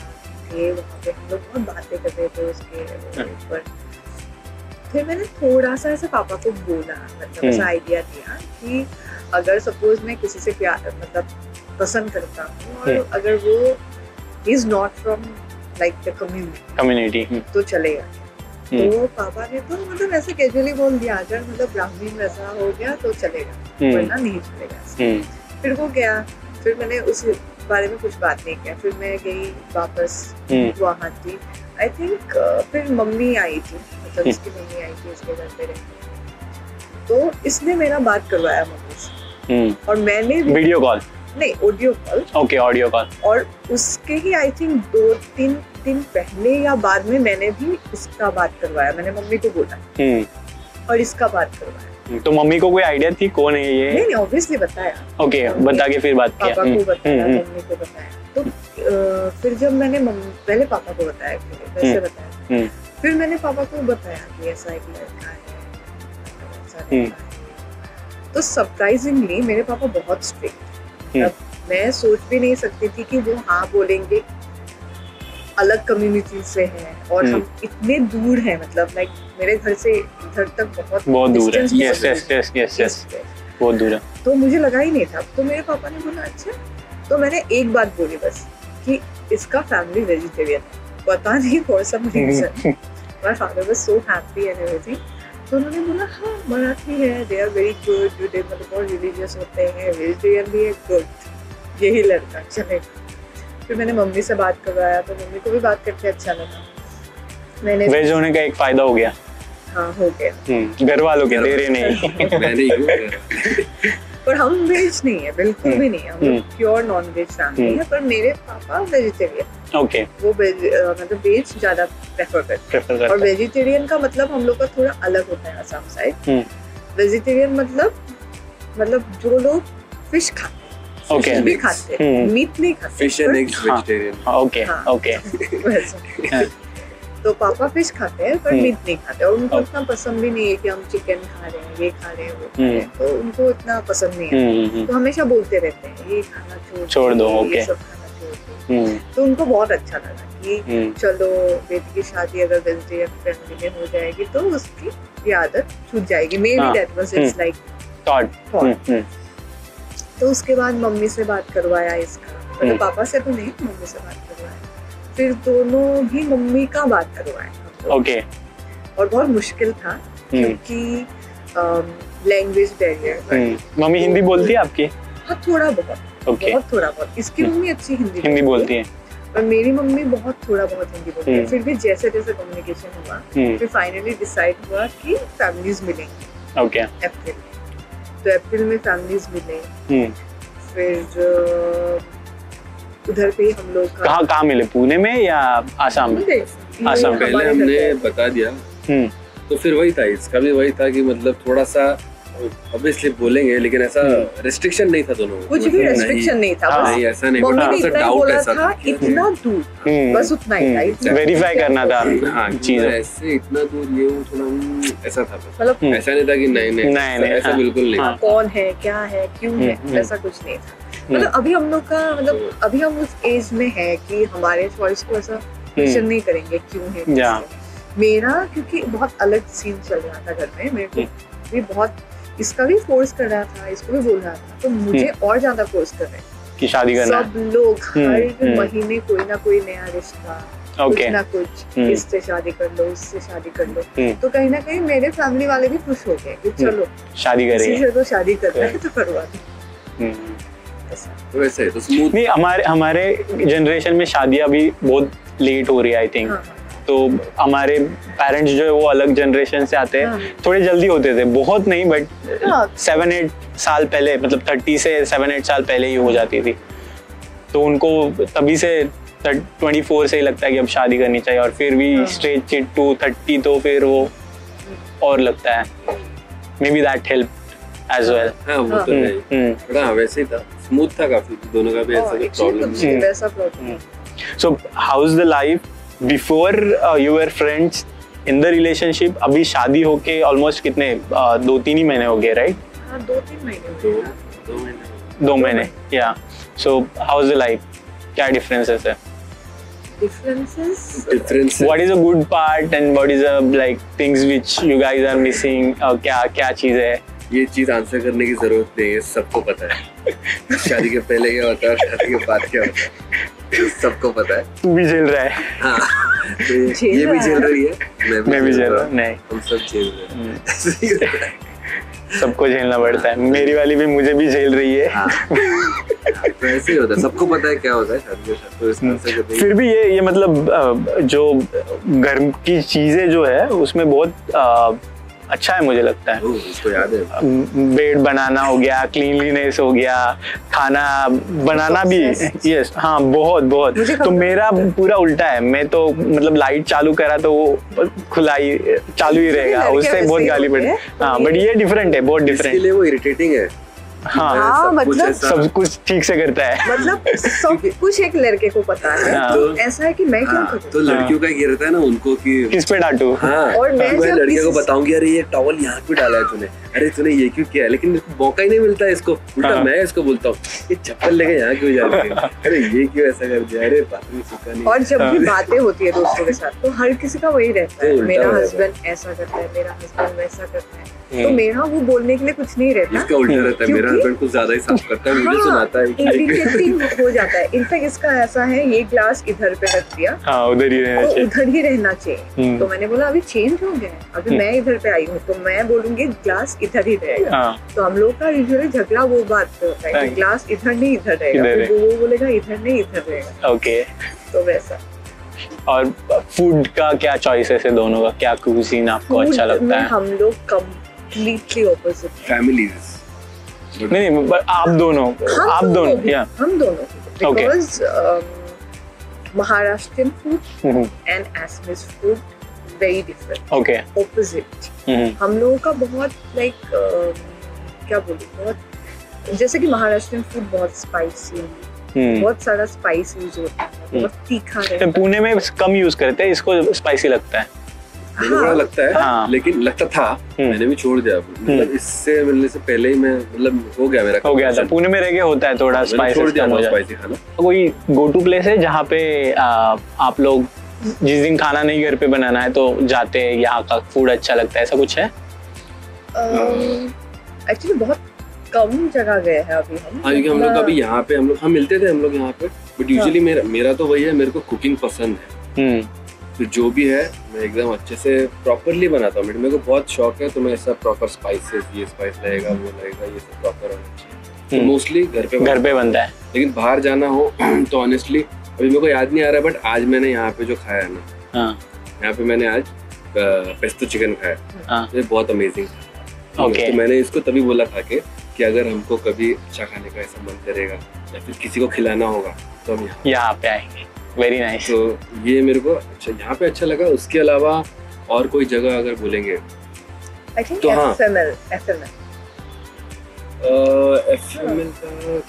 वहाँ पे हम लोग बहुत बातें कर रहे थे उसके ऊपर। फिर मैंने थोड़ा सा ऐसे पापा को बोला, मतलब ऐसा आइडिया दिया कि अगर सपोज मैं किसी से प्यार मतलब पसंद करता हूँ, और अगर वो he is not from like the community. तो चलेगा। तो पापा ने तो मतलब ऐसे कैजुअली बोल दिया, अगर मतलब ब्राह्मण वैसा हो गया तो चलेगा, वरना नहीं चलेगा। फिर वो गया, फिर मैंने उस बारे में कुछ बात नहीं किया। फिर मैं गई वापस गुवाहाटी, आई थिंक। फिर मम्मी आई थी, मतलब इसकी मम्मी आई थी इसके घर पे रहने, तो इसने मेरा बात करवाया मम्मी से। और मैंने वीडियो कॉल नहीं, audio call. Okay, audio call. और उसके ही आई थिंक 2-3 दिन पहले या बाद में मैंने भी इसका बात करवाया, मैंने मम्मी को बोला और इसका बात करवाया। तो मम्मी को कोई आइडिया थी कौन है ये? नहीं, ऑब्वियसली बताया। ओके, बता के फिर बात किया। पापा को बताया, मम्मी को बताया। तो फिर जब मैंने पहले पापा को बताया, फिर वैसे बताया, फिर मैंने पापा को बताया कि ऐसा एक लड़का है, ऐसा लड़का है। तो सरप्राइजिंगली मेरे पापा बहुत स्ट्रिक्ट। मैं सोच भी नहीं सकती थी कि वो हाँ बोलेंगे, अलग कम्युनिटी से हैं और हम इतने दूर हैं, मतलब लाइक मेरे घर से इधर तक बहुत दूर है। यस, बहुत दूर है। तो मुझे लगा ही नहीं था। तो मेरे पापा ने बोला अच्छा। तो मैंने एक बात बोली बस कि इसका फैमिली वेजिटेरियन है, पता नहीं for some reason. My father was so happy and everything. तो उन्होंने बोला हाँ मराठी है, they are very good, they मतलब बहुत रिलीजियस होते हैं, वेजिटेरियन भी है, गुड, यही लड़का चलेगा। फिर मैंने मम्मी से बात करवाया, तो मम्मी को भी बात करके अच्छा लगा। मैंने वेज होने का एक फायदा हो गया। हाँ, हो गया। घर वालों के, तेरे नहीं। पर हम वेज नहीं है, बिल्कुल भी नहीं है, हम प्योर नॉन वेज फैमिली है। पर मेरे पापा वेजिटेरियन। ओके। वो मतलब वेज ज्यादा प्रेफर करते हैं। और वेजिटेरियन का मतलब हम लोग का थोड़ा अलग होता है असम साइड। वेजिटेरियन मतलब जो लोग फिश खाते हैं, ओके, भी खाते हैं, मीट नहीं खाते, fish and eggs vegetarian. Okay. तो पापा फिश खाते हैं पर मीट नहीं खाते, और उनको इतना पसंद भी नहीं है कि हम चिकन खा रहे हैं, ये खा रहे हैं, वो खा रहे हैं, तो उनको इतना पसंद नहीं है। तो हमेशा बोलते रहते हैं ये खाना छोड़ दो, ये सब खाना छोड़ दो। तो उनको बहुत अच्छा लगा कि चलो बेटी की शादी अगर वेजिटेरियन फैमिली में हो जाएगी तो उसकी ये आदत छूट जाएगी। मे be that was it's like thought. तो उसके बाद मम्मी से बात करवाया इसका, मतलब पापा से तो नहीं, मम्मी से बात करवाया। फिर दोनों भी मम्मी का बात करवाया। ओके। और बहुत मुश्किल था क्योंकि लैंग्वेज बैरियर। मम्मी हिंदी बोलती है आपकी? हाँ, थोड़ा बहुत। बहुत थोड़ा बहुत। इसकी मम्मी अच्छी हिंदी बोलती है, और मेरी मम्मी बहुत थोड़ा बहुत हिंदी बोलती है। फिर भी जैसे जैसे कम्युनिकेशन हुआ, फिर फाइनली डिसाइड हुआ कि फैमिलीज मिलेंगी। ओके। अप्रैल में, तो अप्रैल में फैमिलीज मिले। फिर उधर पे हम लोग कहाँ मिले, पुणे में या आसाम में? आसाम। पहले हमने बता दिया, तो फिर वही था, इसका भी वही था कि मतलब थोड़ा सा ऑब्वियसली बोलेंगे, लेकिन ऐसा रिस्ट्रिक्शन नहीं था दोनों। कुछ भी रिस्ट्रिक्शन नहीं था। नहीं, ऐसा नहीं, मम्मी ने इतना बोला था, इतना दूर, बस उतना ही था। वेरीफाई करना था चीज़, ऐसे इतना दूर, ये वो थोड़ा ऐसा था, मतलब ऐसा नहीं था कि नहीं, ऐसा बिल्कुल नहीं। कौन है, क्या है, क्यों है, ऐसा कुछ नहीं था। मतलब अभी हम लोग का, मतलब अभी हम उस एज में है कि हमारे चॉइस को ऐसा क्वेश्चन नहीं करेंगे क्यों है। मेरा क्योंकि बहुत अलग सीन चल रहा था घर में, मेरे को भी बहुत, इसका भी फोर्स कर रहा था, इसको भी बोल रहा था, तो मुझे और ज्यादा फोर्स कर रहे हैं कि शादी करना। सब लोग हर महीने कोई ना कोई नया रिश्ता, कुछ ना कुछ, इससे शादी कर लो, उससे शादी कर लो। तो कहीं ना कहीं मेरे फैमिली वाले भी खुश हो गए कि चलो शादी करेंगे, तो शादी करना है तो करवा दो। तो वैसे तो स्मूथ नहीं, हमारे जनरेशन में शादियां भी बहुत लेट हो रही है आई थिंक। तो हमारे पेरेंट्स जो है वो अलग जनरेशन से आते हैं, थोड़े जल्दी होते थे, बहुत नहीं बट 7-8 साल पहले, मतलब 30 से 7-8 साल पहले ही हो जाती थी। तो उनको तभी से 24 से ही लगता है कि अब शादी करनी चाहिए, और फिर भी स्ट्रेट इट टू 30, तो फिर वो और लगता है may be that help as well. हाँ, वो तो है, बड़ा वैसे ही था, स्मूथ था काफी, दोनों का भी ऐसा प्रॉब्लम नहीं। So how is the life before you were friends in the relationship? अभी शादी होके almost कितने 2-3 ही महीने हो गए, right? हाँ, 2-3 महीने। 2 महीने, yeah. So how is the life? क्या differences है? Differences. What is a good part and what is a like things which you guys are missing? क्या चीज़ है? ये चीज आंसर करने की जरूरत नहीं है, सबको पता है शादी के पहले क्या होता है और शादी के बाद क्या होता है। सबको पता है। तू भी झेल रहा है। हाँ, तो ये भी झेल रही है, मैं भी झेल रहा हूँ। नहीं, हम सब झेल रहे हैं। सबको झेलना पड़ता है। मेरी वाली भी मुझे भी झेल रही है। हाँ। तो ऐसे ही होता है, सबको पता है क्या होता है शादी के साथ, तो इस तरह से कभी। फिर भी ये मतलब जो घर की चीजें जो है उसमें बहुत अच्छा है मुझे लगता है। इसको याद है, बेड बनाना हो गया, क्लीनलीनेस हो गया, खाना बनाना भी। यस, हाँ, बहुत बहुत। तो मेरा पूरा उल्टा है, मैं तो मतलब लाइट चालू करा तो वो खुला ही चालू ही रहेगा, उससे बहुत गाली पड़ी। हाँ, बट ये डिफरेंट है, बहुत डिफरेंट। इसके लिए वो इरिटेटिंग है। हाँ, मतलब सब कुछ ठीक से करता है। मतलब सब कुछ एक लड़के को पता है। तो ऐसा है कि मैं क्या करूं? तो लड़कियों का ये रहता है ना उनको कि किस पे डांटू। हाँ, और मैं लड़के को बताऊंगी अरे ये टॉवल यहाँ क्यों डाला है तूने, अरे तूने ये क्यों किया है, लेकिन इसको मौका ही नहीं मिलता है। इसको उल्टा मैं इसको बोलता हूँ ये चप्पल लेके यहाँ क्यों जा रही है, अरे ये क्यों ऐसा कर दिया, अरे बात नहीं सीखा नहीं। और जब भी बातें होती है दोस्तों के साथ तो हर किसी का वही रहता है, मेरा हस्बैंड ऐसा करता है, मेरा हस्बैंड वैसा करता है। तो मेरा वो बोलने के लिए कुछ नहीं रहता। इसका उल्टा रहता है, मेरा हस्बैंड कुछ ज्यादा ही साफ करता है, मुझे सुनाता है, इरिटेटिंग हो जाता है। इनफैक्ट इसका ऐसा है, ये ग्लास इधर पे रख दिया, उधर ही रहना चाहिए, उधर ही रहना चाहिए। तो मैंने बोला अभी चेंज हो गया है, अभी मैं इधर पे आई हूँ तो मैं बोलूंगी ग्लास इधर ही रहेगा। तो हम लोग का यूजुअली झगड़ा वो बात पे होता है कि ग्लास इधर नहीं इधर रहेगा, वो बोलेगा इधर नहीं इधर रहेगा। ओके, तो वैसा। और फूड का क्या चॉइसेस है दोनों का, क्या कुजीन आपको अच्छा लगता है? हम लोग कंप्लीटली ऑपोजिट फैमिलीज। नहीं, आप दोनों हम दोनों because Maharashtrian food and Assamese food very different. Okay. Opposite. हम लोगों का बहुत like क्या बोलूं, बहुत जैसे कि Maharashtrian food बहुत स्पाइसी, बहुत सारा स्पाइस यूज होता है, बहुत तीखा रहता है। पुणे में कम यूज करते हैं इसको, स्पाइसी लगता है। बड़ा लगता है। हाँ। लेकिन लगता था, मैंने भी छोड़ दिया। मतलब इससे मिलने से पहले ही मैं मतलब हो गया था। पुणे में रह के होता है थोड़ा स्पाइसी खाना। कोई गो टू प्लेस है जहाँ पे आप लोग जिस दिन खाना नहीं घर पे बनाना है तो जाते हैं, यहाँ का फूड अच्छा लगता है, ऐसा कुछ है? एक्चुअली बहुत कम जगह गए हैं अभी हम। हाँ, क्योंकि हम लोग अभी यहाँ पे हम मिलते थे हम लोग यहाँ पे, बट यूजुअली मेरा तो वही है, मेरे को कुकिंग पसंद है। तो जो भी है मैं एकदम अच्छे से प्रॉपरली बनाता हूँ। मेरे को बहुत शौक है, तो मैं ऐसा प्रॉपर स्पाइसेस, ये स्पाइस लगेगा, वो लगेगा, ये सब प्रॉपर होना चाहिए। तो मोस्टली घर पे बनता है। लेकिन बाहर जाना हो तो ऑनेस्टली अभी मेरे को याद नहीं आ रहा, बट आज मैंने यहाँ पे जो खाया है ना, यहाँ पे मैंने आज पेस्तो चिकन खाया, ये बहुत अमेजिंग था। तो मैंने इसको तभी बोला खा के कि अगर हमको कभी अच्छा खाने का ऐसा मन करेगा या फिर किसी को खिलाना होगा तो हम यहाँ पे आएंगे। Very nice. तो ये मेरे को अच्छा यहाँ पे अच्छा लगा। उसके अलावा और कोई जगह अगर बोलेंगे तो हाँ, FML का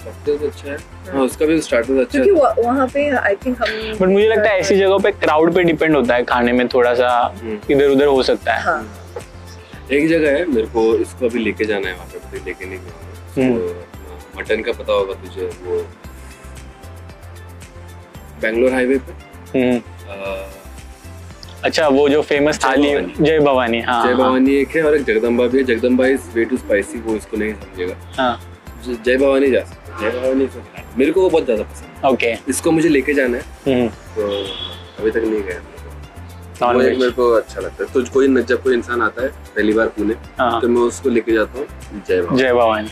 कॉकटेल अच्छा है। हाँ, उसका भी स्टार्टर अच्छा है, क्योंकि वहाँ पे आई थिंक हम। बट मुझे लगता है ऐसी जगहों पे क्राउड पे डिपेंड होता है, खाने में थोड़ा सा इधर उधर हो सकता है। हाँ। एक जगह है, मेरे को इसको अभी लेके जाना है वहाँ पे, लेके नहीं गया। मटन का पता होगा तुझे, वो बेंगलोर हाईवे पे। अच्छा, वो जो फेमस थाली जय भवानी। हाँ, जय भवानी एक है और एक जगदम्बा भी है। Jagdamba is way too spicy, वो इसको नहीं समझेगा। हाँ, जय भवानी जा सकते। जय भवानी मेरे को वो बहुत ज्यादा पसंद है। ओके, इसको मुझे लेके जाना है, तो अभी तक नहीं गया। वो एक मेरे को अच्छा लगता है। तो जब कोई इंसान आता है पहली बार पुणे, तो मैं उसको लेके जाता हूँ जय भवानी।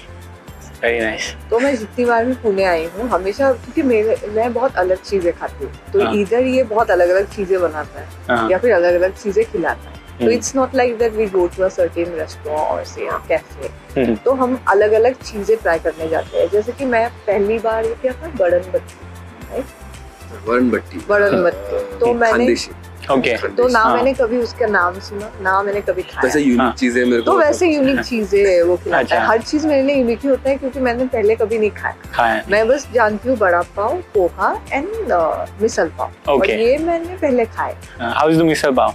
Very nice. तो मैं जितनी बार भी पुणे आई हूँ हमेशा, क्योंकि मैं बहुत अलग चीजें खाती हूँ, तो इधर ये बहुत अलग अलग चीजें बनाता है या फिर अलग अलग चीजें खिलाता है। तो it's not like that we go to a certain restaurant और से कैफे। तो हम अलग अलग चीजें ट्राई करने जाते हैं। जैसे कि मैं पहली बार ये क्या था, बड़न बट्टी। तो मैंने तो ना मैंने कभी उसका नाम सुना, ना मैंने कभी खाया। वैसे यूनिक चीजें मेरे को, तो वैसे यूनिक चीजें वो खिलाता है। हर चीज मेरे लिए यूनिक ही होता है, क्योंकि मैंने पहले कभी नहीं खाया। मैं बस जानती हूँ बड़ा पाव, पोहा एंड मिसल पाव, और ये मैंने पहले खाया। How is the misal pav?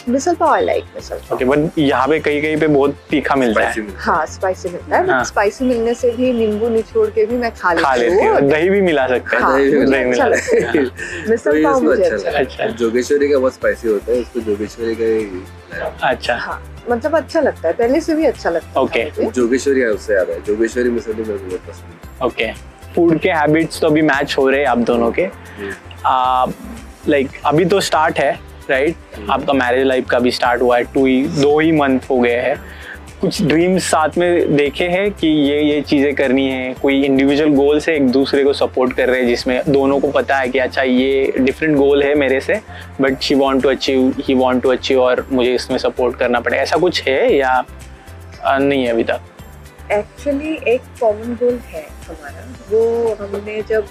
Misal pav I like misal pav. Okay, but यहाँ पे कहीं पे बहुत तीखा मिलता है। हाँ, स्पाइसी मिलता है, बट स्पाइसी मिलने से भी नींबू निचोड़ के भी मैं खा लेती हूँ। दही भी मिला सकते हैं। दही मिला सकते हैं। मिसल पाव मुझे अच्छा। जोगेश्वरी का बहुत स्पाइसी होता है, इसको जोगेश्वरी का अच्छा। हाँ, मतलब अच्छा लगता है, पहले से भी अच्छा लगता है। ओके, जोगेश्वरी है, उससे याद है, जोगेश्वरी मिसल भी मेरे को बहुत पसंद है। ओके, फूड के हैबिट्स तो अभी मैच हो रहे हैं आप दोनों के। लाइक अभी तो स्टार्ट है राइट, आपका मैरिज लाइफ का भी स्टार्ट हुआ है, 2 ही मंथ हो गए हैं, कुछ ड्रीम्स साथ में देखे हैं कि ये चीज़ें करनी है, कोई इंडिविजुअल गोल से एक दूसरे को सपोर्ट कर रहे हैं जिसमें दोनों को पता है कि अच्छा ये डिफरेंट गोल है मेरे से, but she want to achieve, he want to achieve और मुझे इसमें सपोर्ट करना पड़ेगा, ऐसा कुछ है या नहीं है अभी तक? एक्चुअली एक कॉमन गोल है हमारा, वो हमने जब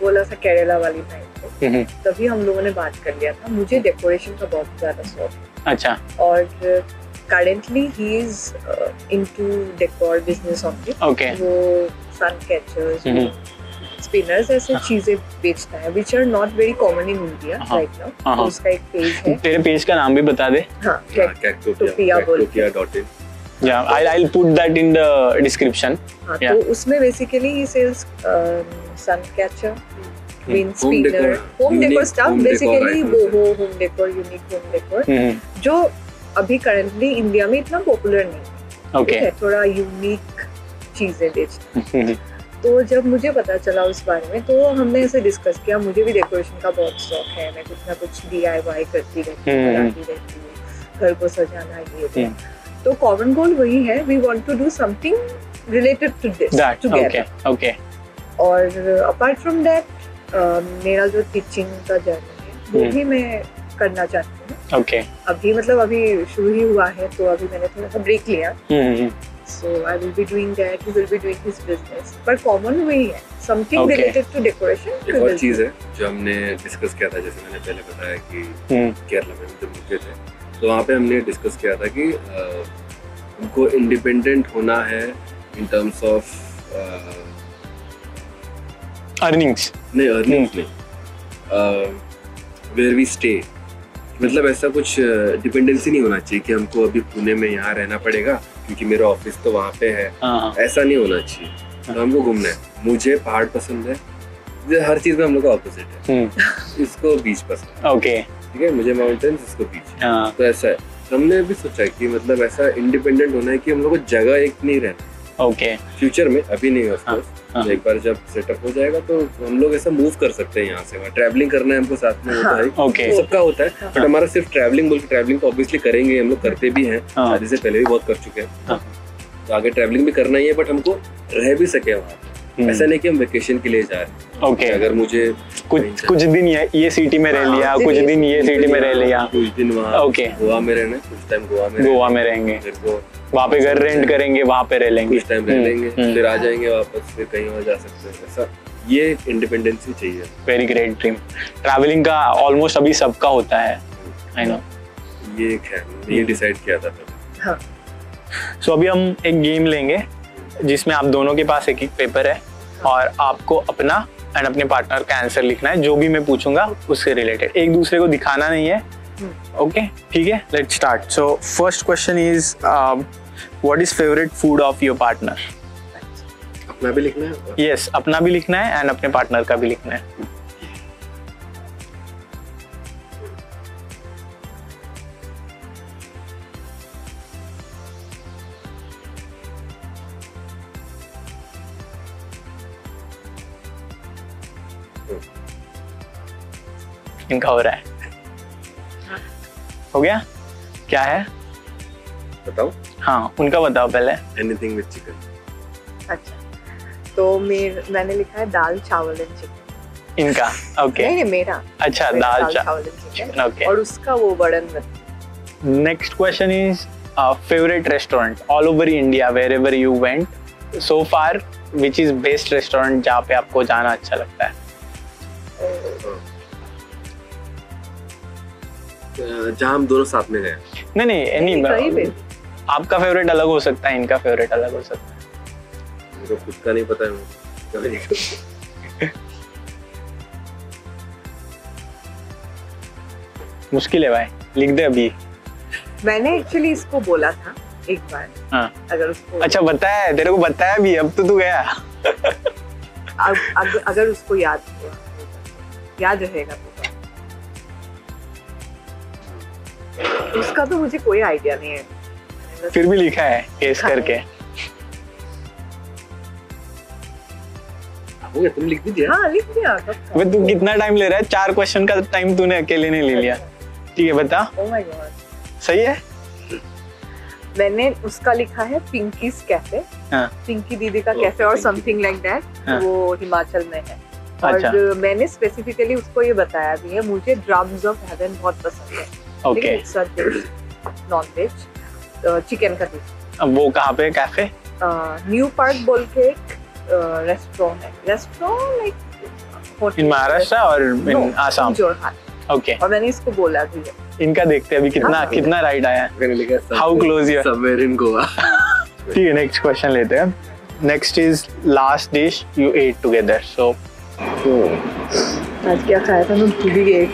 बोला था केरला वाली टाइम पे, तभी हम लोगों ने बात कर लिया था। मुझे डेकोरेशन का बहुत ज़्यादा शौक है। अच्छा। और currently he is into decor business only. Okay. वो sun catchers, spinners ऐसे चीजें बेचता है, which are not very common in India right now. तो उसका एक पेज है। तेरे पेज का नाम भी बता दे। हाँ, Cactopia. Yeah, I'll put that in the description. हाँ, तो उसमें basically he sells sun catcher, wind spinner, home decor stuff. Basically boho, home decor, unique home decor, जो अभी करंटली इंडिया में इतना पॉपुलर नहीं है, थोड़ा यूनिक चीजें बेचते। तो जब मुझे पता चला उस बारे में तो हमने ऐसे डिस्कस किया, मुझे भी डेकोरेशन का बहुत शौक है, मैं कुछ ना कुछ DIY करती रहती हूँ, घर को सजाना ये। तो कॉमन गोल वही है, we want to do something related to this together. और अपार्ट फ्रॉम दैट मेरा जो टीचिंग का जर्नी है वो भी मैं करना चाहती हूँ। अभी मतलब अभी शुरू ही हुआ है, तो अभी मैंने थोड़ा सा ब्रेक लिया। So I will be doing that, he will be doing his business. पर कॉमन वही है, something related to decoration। एक और चीज़ है जो हमने डिस्कस किया था, जैसे मैंने पहले बताया कि केरला में जब रुके थे तो वहाँ पे हमने डिस्कस किया था कि उनको इंडिपेंडेंट होना है इन टर्म्स ऑफ अर्निंग्स नहीं, वेयर वी स्टे, मतलब ऐसा कुछ डिपेंडेंसी नहीं होना चाहिए कि हमको अभी पुणे में यहाँ रहना पड़ेगा क्योंकि मेरा ऑफिस तो वहाँ पे है, ऐसा नहीं होना चाहिए। तो हमको घूमना है, मुझे पहाड़ पसंद है, हर चीज में हम लोग का ऑपोजिट है। इसको बीच पसंद है, ठीक है, मुझे माउंटेन्स, इसको बीच। तो ऐसा है, हमने भी सोचा कि मतलब ऐसा इंडिपेंडेंट होना है कि हम लोग को जगह एक नहीं रहना। फ्यूचर में, अभी नहीं ऑफ कोर्स, एक बार जब सेटअप हो जाएगा तो हम लोग ऐसा मूव कर सकते हैं यहाँ से वहाँ। ट्रैवलिंग करना है हमको साथ में होता है, सबका होता है, बट हमारा सिर्फ ट्रैवलिंग बोल के, ट्रैवलिंग तो ऑब्वियसली करेंगे, हम लोग करते भी हैं, शादी से पहले भी बहुत कर चुके हैं, तो आगे ट्रैवलिंग भी करना ही है, बट हमको रह भी सके वहाँ। ऐसा नहीं कि हम वेकेशन के लिए जा रहे हैं। अगर मुझे कुछ दिन ये सिटी में रह लिया, कुछ दिन ये सिटी में रह लिया, कुछ दिन वहाँ गोवा में रहना, कुछ टाइम गोवा में रहेंगे, वहाँ पे घर रेंट करेंगे, वहाँ पे रह लेंगे, कुछ टाइम रह लेंगे, फिर आ जाएंगे वापस, फिर कहीं और जा सकते हैं। ऐसा ये इंडिपेंडेंसी चाहिए। Very great dream. ट्रैवलिंग का ऑलमोस्ट अभी सबका होता है, आई नो। ये है, ये डिसाइड किया था तब। सो अभी हम एक गेम लेंगे जिसमें आप दोनों के पास एक पेपर है और आपको अपना एंड अपने पार्टनर का आंसर लिखना है, जो भी मैं पूछूंगा उससे रिलेटेड, एक दूसरे को दिखाना नहीं है। ओके, ठीक है, let's start. So first question is what is favourite food of your partner? अपना भी लिखना है? यस, अपना भी लिखना है एंड अपने पार्टनर का भी लिखना है। इनका हो रहा है, हो गया? क्या है बताओ? हाँ, उनका बताओ पहले। Anything with chicken. अच्छा, तो मैंने लिखा है दाल चावल एंड चिकन। इनका? ओके। नहीं, मेरा। अच्छा, दाल चावल एंड चिकन। ओके। और उसका वो बड़न। Next question is favourite restaurant all over India, wherever you went so far, which is best restaurant जहाँ पे आपको जाना अच्छा लगता है? जहाँ हम दोनों साथ में गए। नहीं, आपका फेवरेट अलग हो सकता है, इनका फेवरेट अलग हो सकता है। मुझे खुद का नहीं पता है। मुश्किल है भाई, लिख दे अभी। मैंने एक्चुअली इसको बोला था एक बार। हाँ। अगर उसको अच्छा बताया, तेरे को बताया भी, अब तो तू गया। अगर उसको याद रहेगा तो उसका तो मुझे कोई आइडिया नहीं है। फिर भी लिखा है केस करके। हो गया, तुम लिख भी दिया? हाँ लिख दिया। अबे तू कितना टाइम ले रहा है? 4 क्वेश्चन का टाइम तूने अकेले नहीं ले लिया। ठीक है बता। ओह माय गॉड, सही है। मैंने उसका लिखा है पिंकीज कैफे, पिंकी दीदी का कैफे और समथिंग लाइक दैट, वो हिमाचल में है। और मैंने स्पेसिफिकली उसको ये बताया भी है, मुझे ड्रम्स ऑफ हेवन बहुत पसंद है। ओके, नॉन वेज चिकन का डिश। अब वो कहाँ पे कैफे? न्यू पार्क बोल के एक रेस्टोरेंट है, रेस्टोरेंट लाइक इन महाराष्ट्र और इन आसाम? जोरहाट। ओके, और मैंने इसको बोला भी है। इनका देखते हैं अभी कितना राइट आया है। मैंने लिखा how close you? Somewhere in Goa. ठीक है, नेक्स्ट क्वेश्चन लेते हैं। Next is last dish you ate together. So आज क्या खाया था मैं भूल ही गई।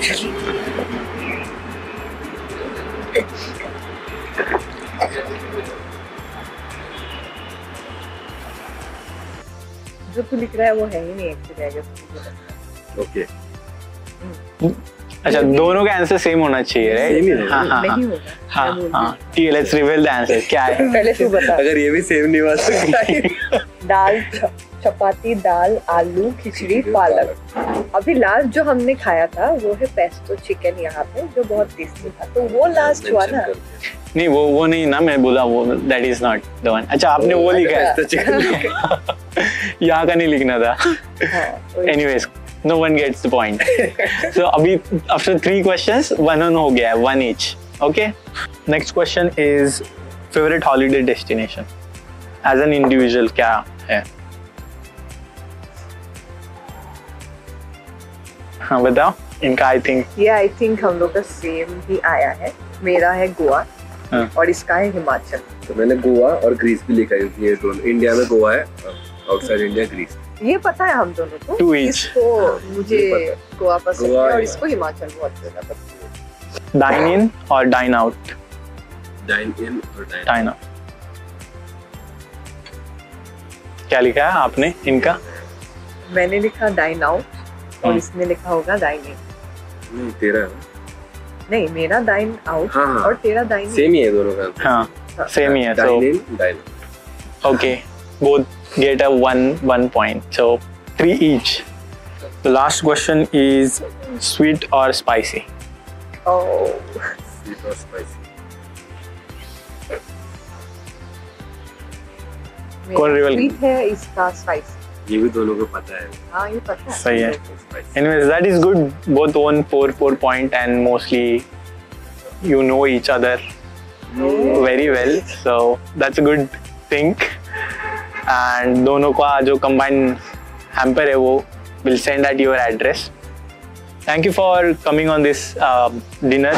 जो तू लिख रहा है वो है ही नहीं एक्चुअली। ओके, अच्छा, दोनों का आंसर सेम होना चाहिए, राइट? सेम ही हाँ हाँ नहीं होगा। हाँ, ठीक है, लेट्स रिवील द आंसर। क्या है? पहले तू बता। अगर ये भी सेम नहीं हुआ तो दाल, चपाती, दाल, आलू, खिचड़ी, पालक। अभी लास्ट जो हमने खाया था वो है पेस्टो चिकन यहाँ पे, जो बहुत टेस्टी था, तो वो लास्ट हुआ ना। नहीं, वो नहीं ना, मैं बोला वो that is not the one. अच्छा, आपने वो लिखा है, यहाँ का नहीं लिखना था। Anyways, no one gets the point. So अभी after 3 questions 1 हो गया है, 1 each. Okay. Next question is favorite holiday destination. As an individual क्या है? हाँ बताओ। इनका I think हम लोग का सेम ही आया है। मेरा है गोवा और इसका है हिमाचल। तो मैंने गोवा और ग्रीस भी लिखा है, ये दोनों। इंडिया में गोवा है, आउटसाइड इंडिया ग्रीस। ये पता है हम दोनों को। 2 each. इसको मुझे गोवा पसंद है और इसको हिमाचल बहुत ज्यादा पसंद है। Dine in or dine out? Dine in और dine out. क्या लिखा है आपने इनका? मैंने लिखा डाइन आउट और इसने लिखा होगा डाइन इन। नहीं, तेरा नहीं, मेरा डाइन आउट और तेरा डाइन इन। सेम ही है दोनों का। हाँ, सेम ही है। Dine in, dine out. Okay, both get a one point, so 3 each. The last question is sweet or spicy? Oh, Sweet or spicy? कौन रिवल? स्वीट है, इसका स्पाइसी। ये भी दोनों को पता है। हाँ, ये पता है। सही है। Anyways, that is good. Both won 4 point and mostly you know each other very well, so that's a good thing. And दोनों का जो combined hamper है वो will send at your address. Thank you for coming on this dinner.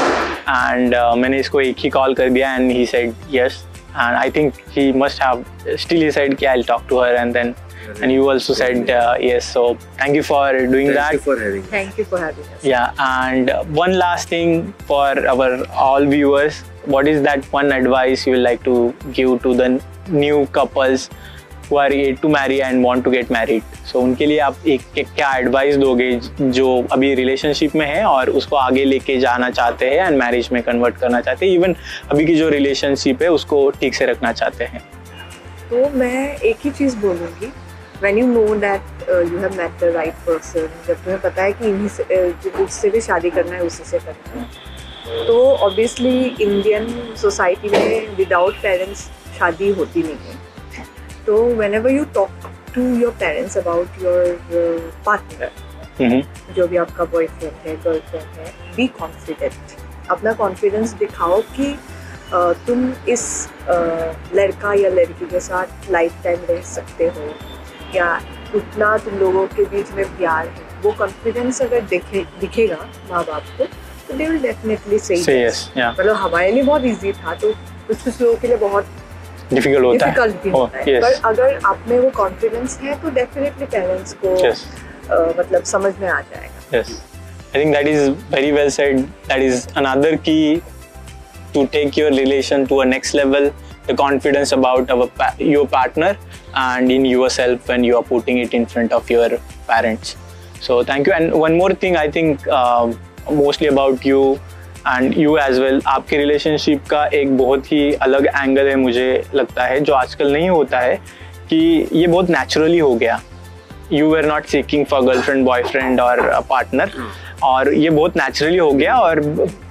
And मैंने इसको एक ही call कर दिया and he said yes. And I think he must have still he said कि I'll talk to her and you also said yes. So thank you for doing that. Thank you for having us. Yeah, and one last thing for our all viewers, what is that one advice you would like to give to the new couples who are yet to marry and want to get married? So उनके लिए आप एक क्या advice दोगे जो अभी relationship में है और उसको आगे लेके जाना चाहते हैं एंड मैरिज में कन्वर्ट करना चाहते हैं, इवन अभी की जो रिलेशनशिप है उसको ठीक से रखना चाहते हैं? तो मैं एक ही चीज़ बोलूँगी, when you know that you have met the right person, जब तुम्हें पता है कि इन्हीं से जिससे भी शादी करना है उसी से करना है, तो ऑब्वियसली इंडियन सोसाइटी में विदाउट पेरेंट्स शादी होती नहीं है। तो whenever you talk to your parents about your partner, जो भी आपका बॉयफ्रेंड है, गर्लफ्रेंड है, बी कॉन्फिडेंट। अपना कॉन्फिडेंस दिखाओ कि तुम इस लड़का या लड़की के साथ लाइफ टाइम रह सकते हो, या उतना तुम लोगों के बीच में प्यार है। वो कॉन्फिडेंस अगर दिखेगा माँ बाप को, तो दे विल डेफिनेटली से यस। मतलब हमारे लिए बहुत इजी था, तो कुछ लोगों के लिए बहुत डिफिकल्ट होता है। पर अगर आप में वो कॉन्फिडेंस है तो डेफिनेटली पेरेंट्स को मतलब समझ में आ जाएगा। Yes, I think that is very well said. That is another key to take your relation to a next level. The confidence about your partner and in yourself when you are putting it in front of your parents. So thank you. And one more thing, I think mostly about you and you as well. आपके relationship का एक बहुत ही अलग angle है मुझे लगता है, जो आजकल नहीं होता है, कि ये बहुत नेचुरली हो गया। you were not seeking for girlfriend, boyfriend or a partner, और ये बहुत naturally हो गया, और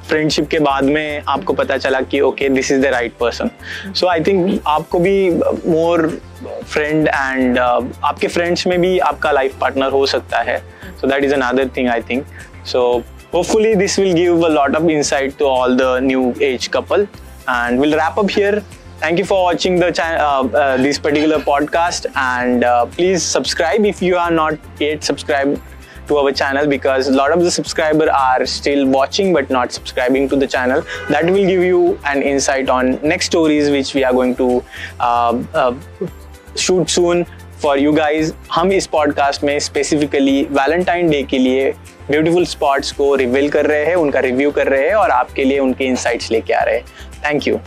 फ्रेंडशिप के बाद में आपको पता चला कि okay this is the right person. So I think आपको भी मोर फ्रेंड एंड आपके फ्रेंड्स में भी आपका लाइफ पार्टनर हो सकता है. So that is another thing I think. So hopefully this will give a lot of insight to all the new age couple, and we'll wrap up here. Thank you for watching the this particular podcast, and please subscribe if you are not yet subscribed to our channel, because a lot of the subscribers are still watching but not subscribing to the channel. That will give you an insight on next stories which we are going to shoot soon for you guys. हम इस podcast में specifically Valentine Day के लिए beautiful spots को reveal कर रहे हैं, उनका रिव्यू कर रहे हैं और आपके लिए उनके इंसाइट्स लेके आ रहे हैं. Thank you.